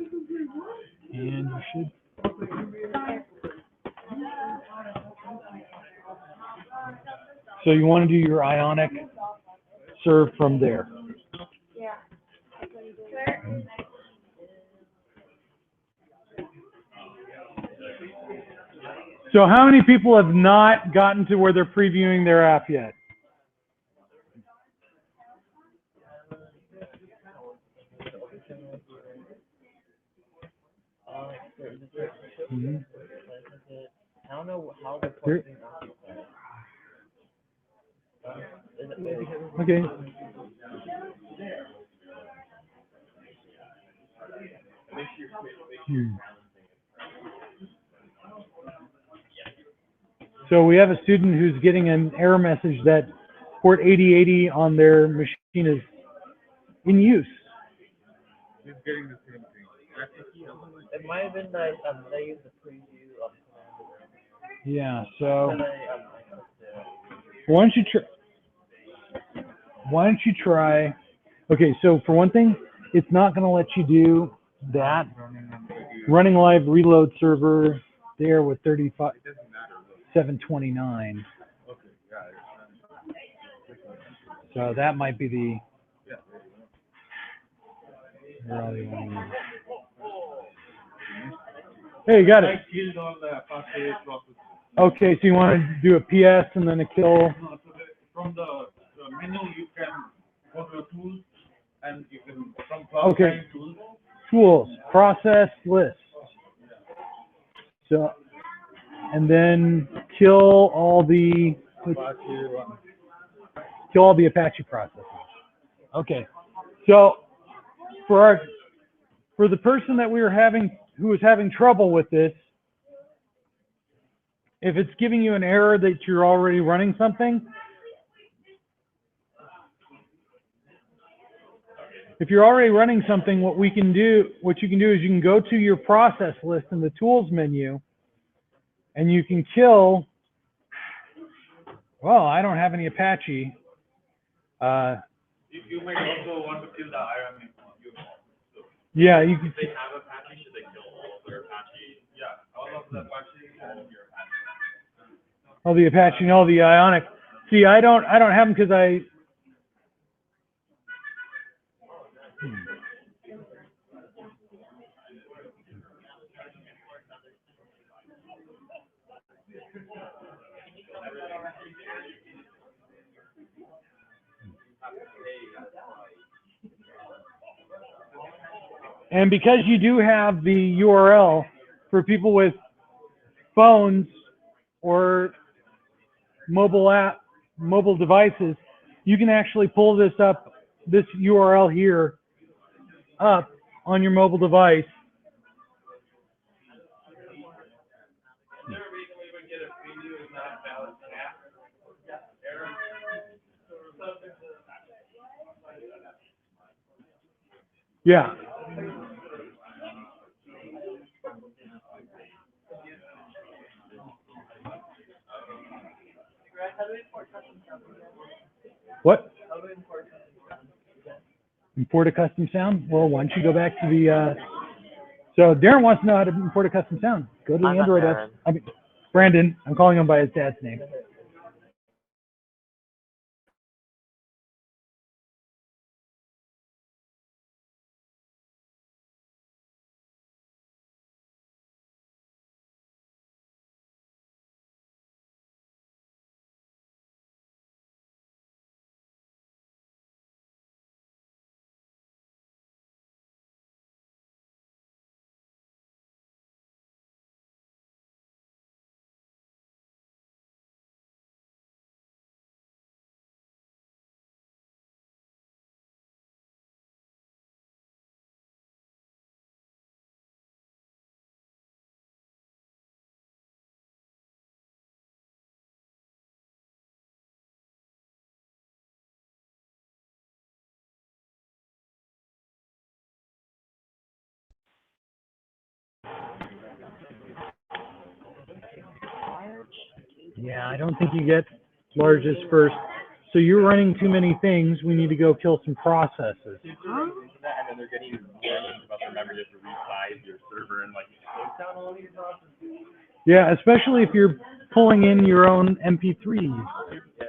And you should. So you want to do your Ionic serve from there. Yeah. So how many people have not gotten to where they're previewing their app yet? Mhm. I don't know how the Here- is Okay. So we have a student who's getting an error message that port 8080 on their machine is in use. He's getting the same thing. It might have been that they used the preview of Yeah, so command. why don't you try, okay, so for one thing, it's not going to let you do that. Running live reload server there with 35,729. Okay, yeah. So that might be the, Yeah. hey, you got I it. killed all the Apache processes. Okay, so you want to do a PS and then a kill. No, so from the menu you can go to tools and you can from Okay. tools. Tools, process list. So, and then kill all the Apache processes. Okay. So for the person that who was having trouble with this, if it's giving you an error that you're already running something, if you're already running something, what you can do is you can go to your process list in the tools menu and you can kill, well, I don't have any Apache. You might also want to kill the IRM. Yeah, you can. If they have Apache, should they kill all of their Apache? Yeah, all of the Apache, all of your Apache. All the Apache and all the Ionic. See, I don't have them because I. And because you do have the URL for people with phones or mobile devices, you can actually pull this URL here up on your mobile device. Yeah. What? Import a custom sound? Well, why don't you go back to the, so Darren wants to know how to import a custom sound. Go to the Android app. I mean, Brandon, I'm calling him by his dad's name. Yeah, I don't think you get largest first. So you're running too many things. We need to go kill some processes. And then they're getting warnings about their memory to resize your server and like close down all of your processes. Yeah, especially if you're pulling in your own MP3s. Yeah.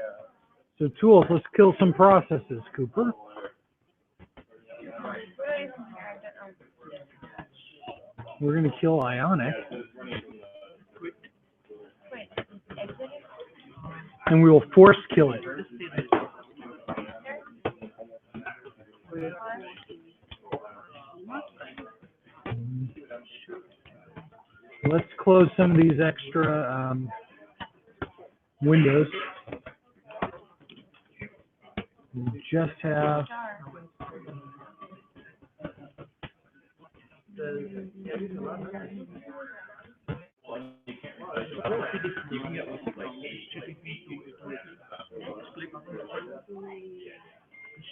So tools, let's kill some processes, Cooper. We're going to kill Ionic. and we will force kill it. Let's close some of these extra windows. We just have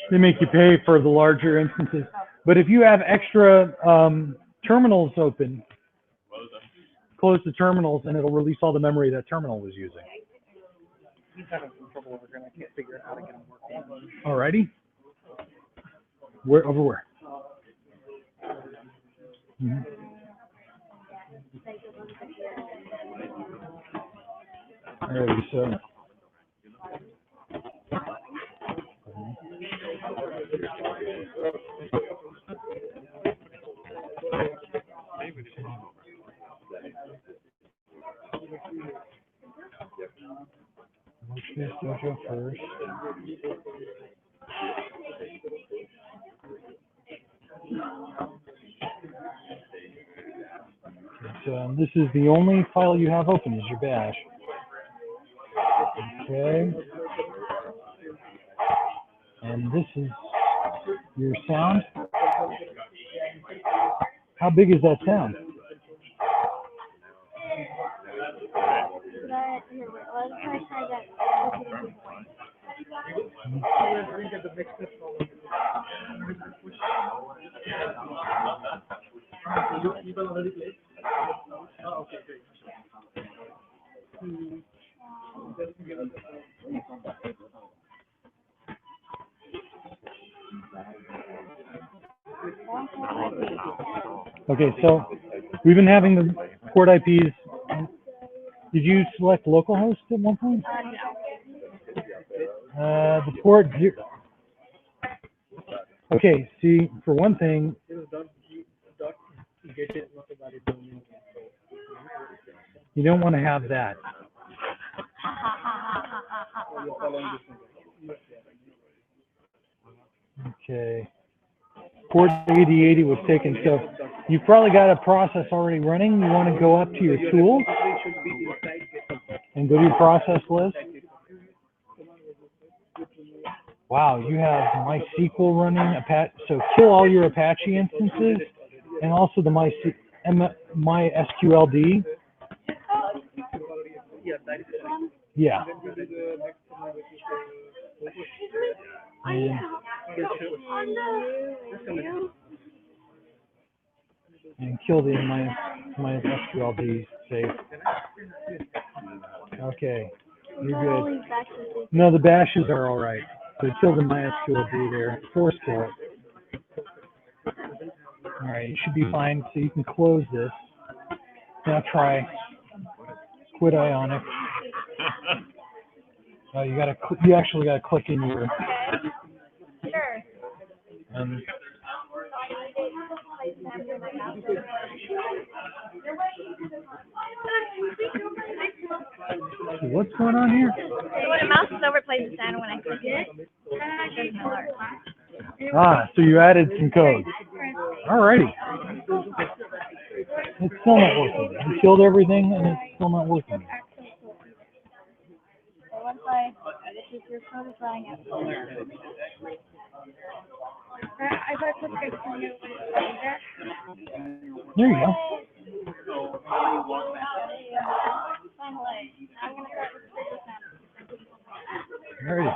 they make you pay for the larger instances. But if you have extra terminals open, close the terminals and it'll release all the memory that terminal was using. He's having some trouble over here, and I can't figure out how to get him working. Alrighty. Where over where? Mhm. Alrighty, so. Let's do Dojo first. So this is the only file you have open is your bash. Okay. And this is your sound. How big is that sound? Let's try that. Okay, so we've been having the port IPs. Did you select localhost at one point? The port. Okay, see, for one thing, you don't want to have that. Okay. Port 8080 was taken, so you've probably got a process already running. You want to go up to your tools and go to your process list. Wow, you have MySQL running, so kill all your Apache instances and also the MySQLD. Yeah. And kill the MySQLD safe. Okay, you're good. No, the bashes are all right. So kill the MySQLD there. Force kill it. All right, you should be fine. So you can close this. Now try quit Ionic. Oh, you actually gotta click in your. Sure. What's going on here? So when a mouse is over, it plays the sound when I click it. It doesn't alert. Ah, so you added some code. Alrighty. It's still not working. You killed everything and it's still not working. So once this is your codifying it. I got to fix the new one. There you go. Finally, I'm going to start with this now. Alrighty.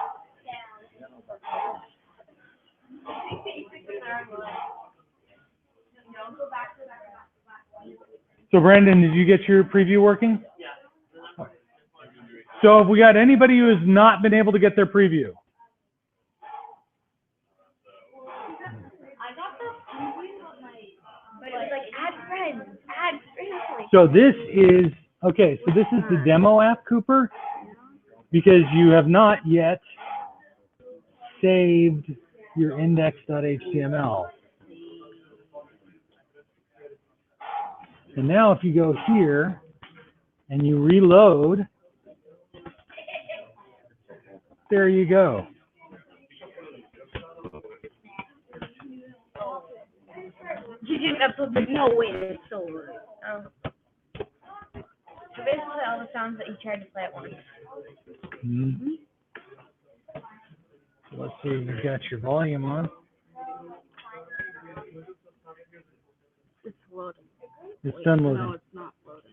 So Brandon, did you get your preview working? So have we got anybody who has not been able to get their preview? I got the preview of my, but it was like add friends, add friends. So this is, okay, so this is the demo app, Cooper, because you have not yet saved your index.html. And now if you go here and you reload, There you go. You didn't upload the no way it's so rude. Oh. So basically all the sounds that you tried to play at once. Mm-hmm. So let's see, you've got your volume on. It's loading. It's done No, loading. it's not loading.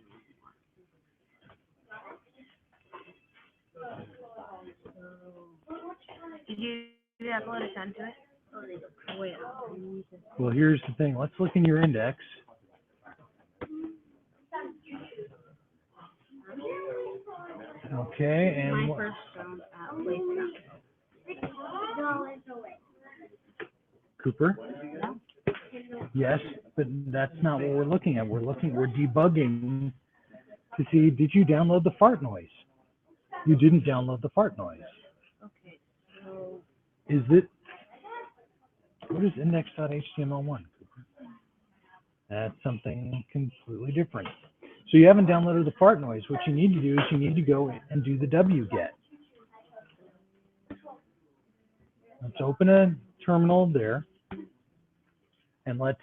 Did you upload a sound to it? Oh, wait. Well, here's the thing. Let's look in your index. Okay, and My first sound at Livestream. Cooper? Yes, but that's not what we're looking at. We're debugging to see, did you download the fart noise? You didn't download the fart noise. Okay, so Is it, what is index.html1, Cooper? That's something completely different. So you haven't downloaded the fart noise. What you need to do is you need to go and do the wget. Let's open a terminal there, and let's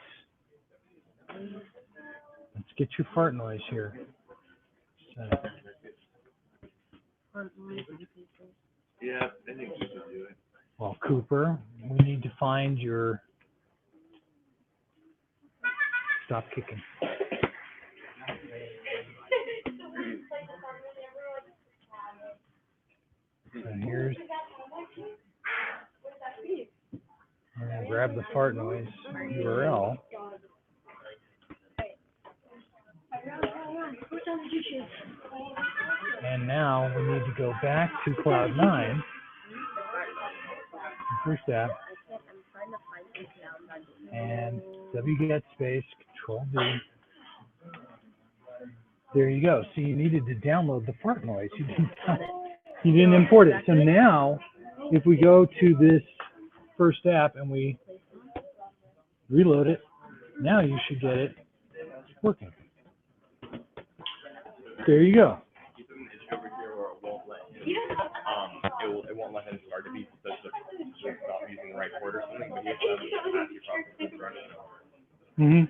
get your fart noise here. So, Yeah, I think you should do it. well, Cooper, we need to find your, stop kicking. So here's, I'm gonna grab the fart noise URL. And now we need to go back to Cloud9, first app, and wget space Control V. There you go. So you needed to download the fart noise. You didn't import it. So now, if we go to this first app and we reload it, now you should get it working. There you go. Keep an issue over here where it won't let him, it won't let him start if he says to stop using the right port or something, but he has to have a capacity problem running over. Mm-hmm.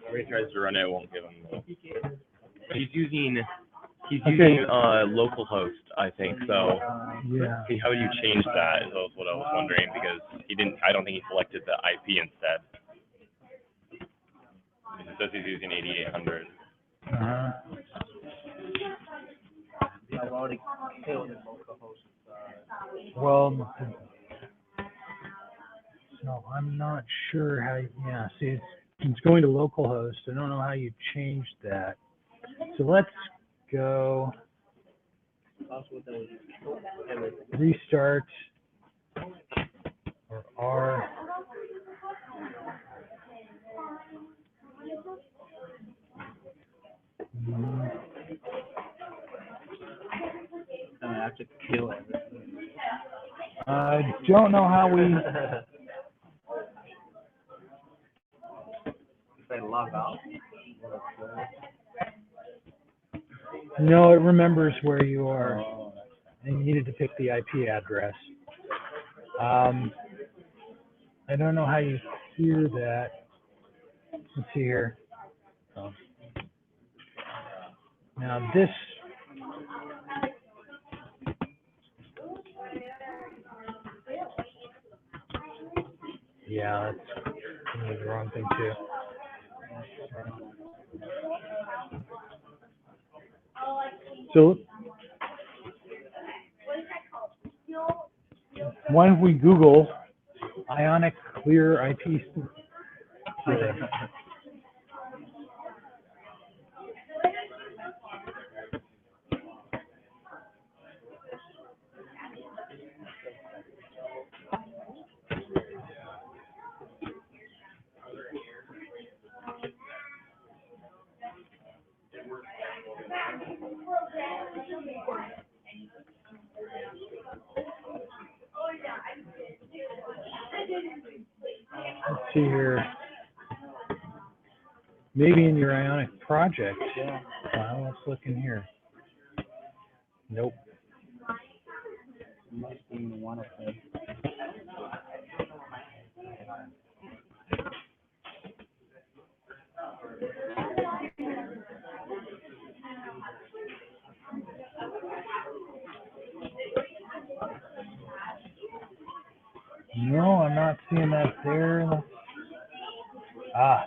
When he tries to run it, it won't give him He's using Okay. localhost, I think. So Yeah. see how you change that is what I was wondering, because I don't think he selected the IP instead. It says he's using 8800. Uh-huh. I've already killed the localhost. Well, so I'm not sure how, yeah, see, it's going to localhost. I don't know how you change that. So let's go restart or R. I have to kill everything. I don't know how we, If I log out, no, it remembers where you are. And you needed to pick the IP address. I don't know how you clear that. Let's see here. Now this, yeah, that's the wrong thing too. So why don't we Google Ionic Clear IP? Let's see here. Maybe in your Ionic project. Well, let's look in here. Nope. Must be one of them. No, I'm not seeing that there. Ah.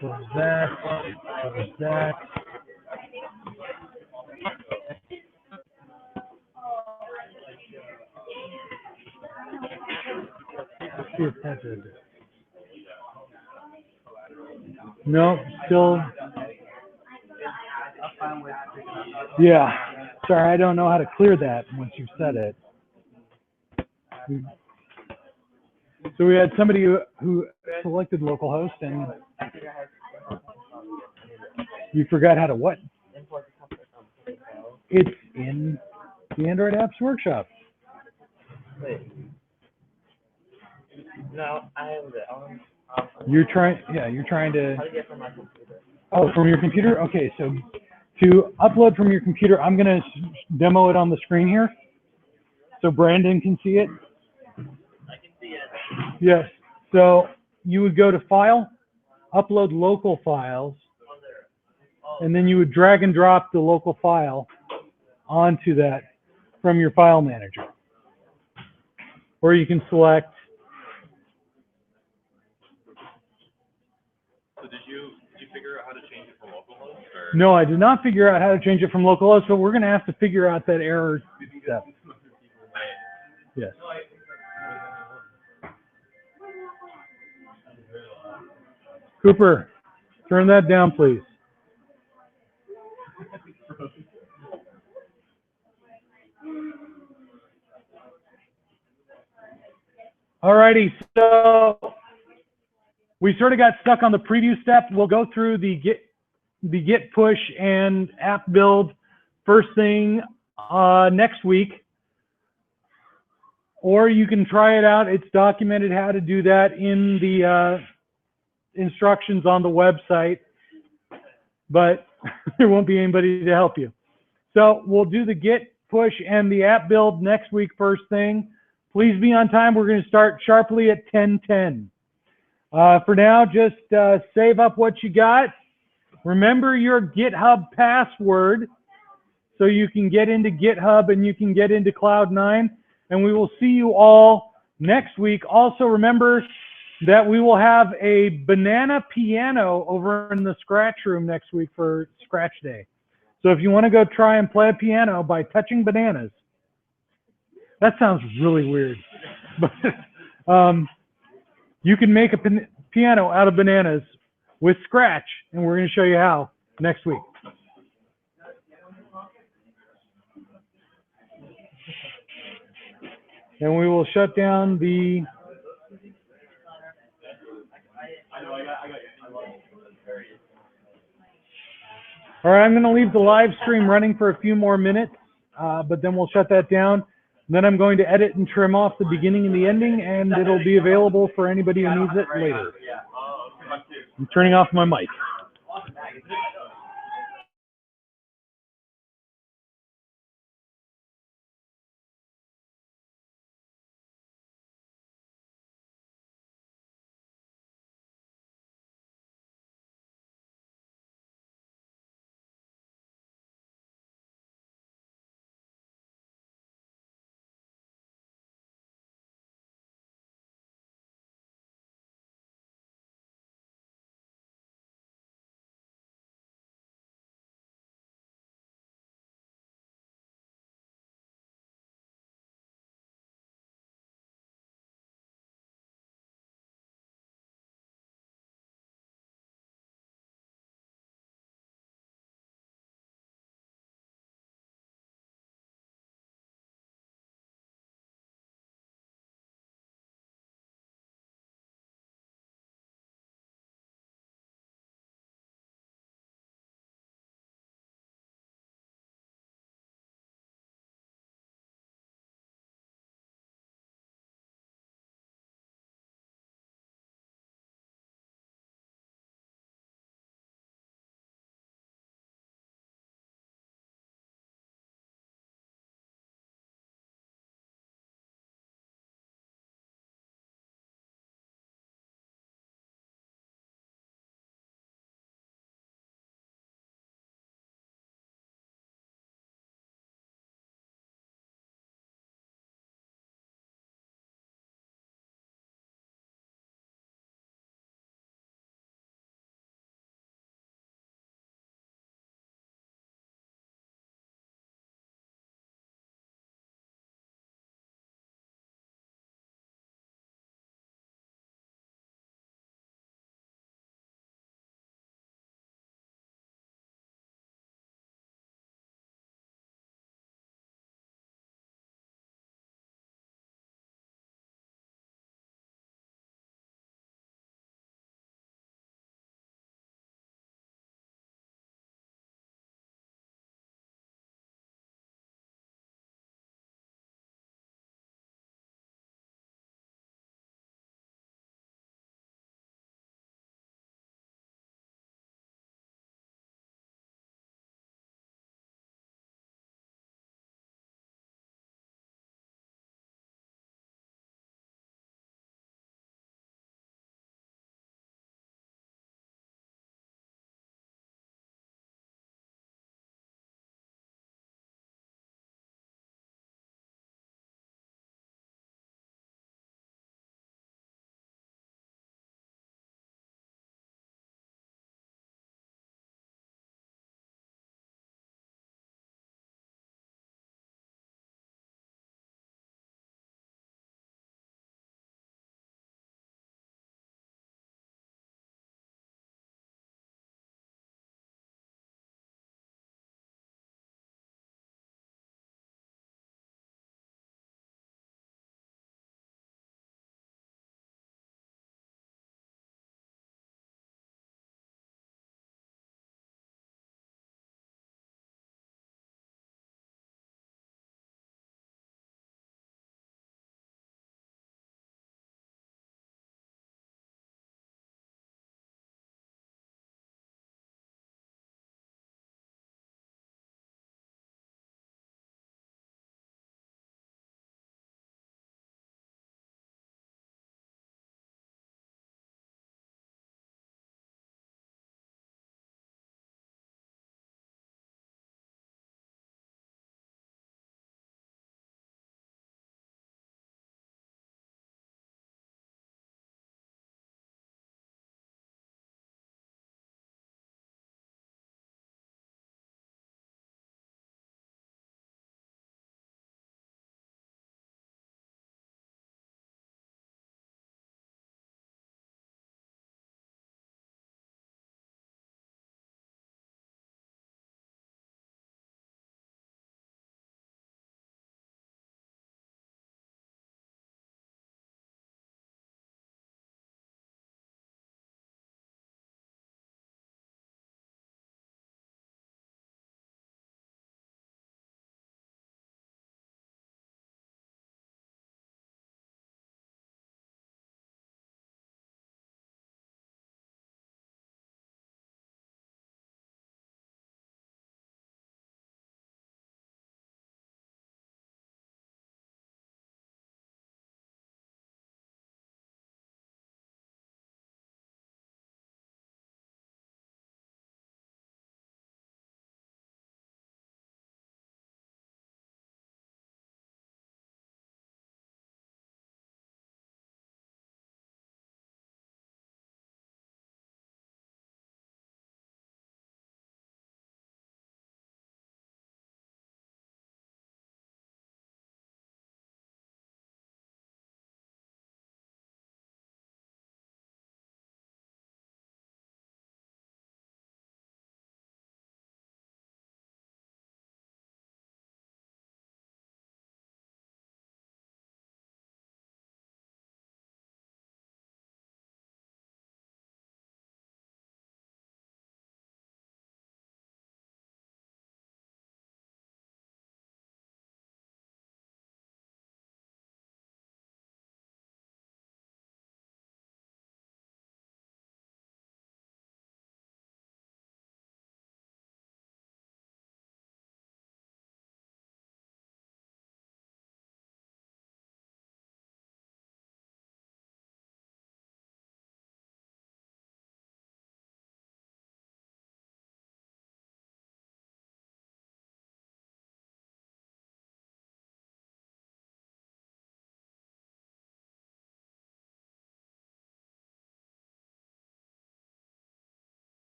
Close that. Close that. Let's see if that's it. No, still. Yeah. Sorry, I don't know how to clear that once you've said it. So we had somebody who selected localhost and you forgot how to what? It's in the Android Apps Workshop. Wait. No, I have it on. You're trying to. How to get from my computer? Oh, from your computer? Okay, so to upload from your computer, I'm going to demo it on the screen here so Brandon can see it. I can see it. Yes. So you would go to File, Upload Local Files, and then you would drag and drop the local file onto that from your file manager. Or you can select. So did you figure out how to change it from localhost or? No, I did not figure out how to change it from localhost, but we're going to have to figure out that error step. Yes. Cooper, turn that down, please. Alrighty, so we sort of got stuck on the preview step. We'll go through the git push and app build first thing next week. Or you can try it out. It's documented how to do that in the instructions on the website, but there won't be anybody to help you. So we'll do the git push and the app build next week first thing. Please be on time. We're going to start sharply at 10:10. For now, just save up what you got. Remember your GitHub password so you can get into GitHub and you can get into Cloud9. And we will see you all next week. Also, remember that we will have a banana piano over in the Scratch room next week for Scratch Day. So if you want to go try and play a piano by touching bananas, that sounds really weird. But you can make a piano out of bananas with Scratch, and we're going to show you how next week. And we will shut down the... All right, I'm going to leave the live stream running for a few more minutes, but then we'll shut that down. Then I'm going to edit and trim off the beginning and the ending, and it'll be available for anybody who needs it later. I'm turning off my mic.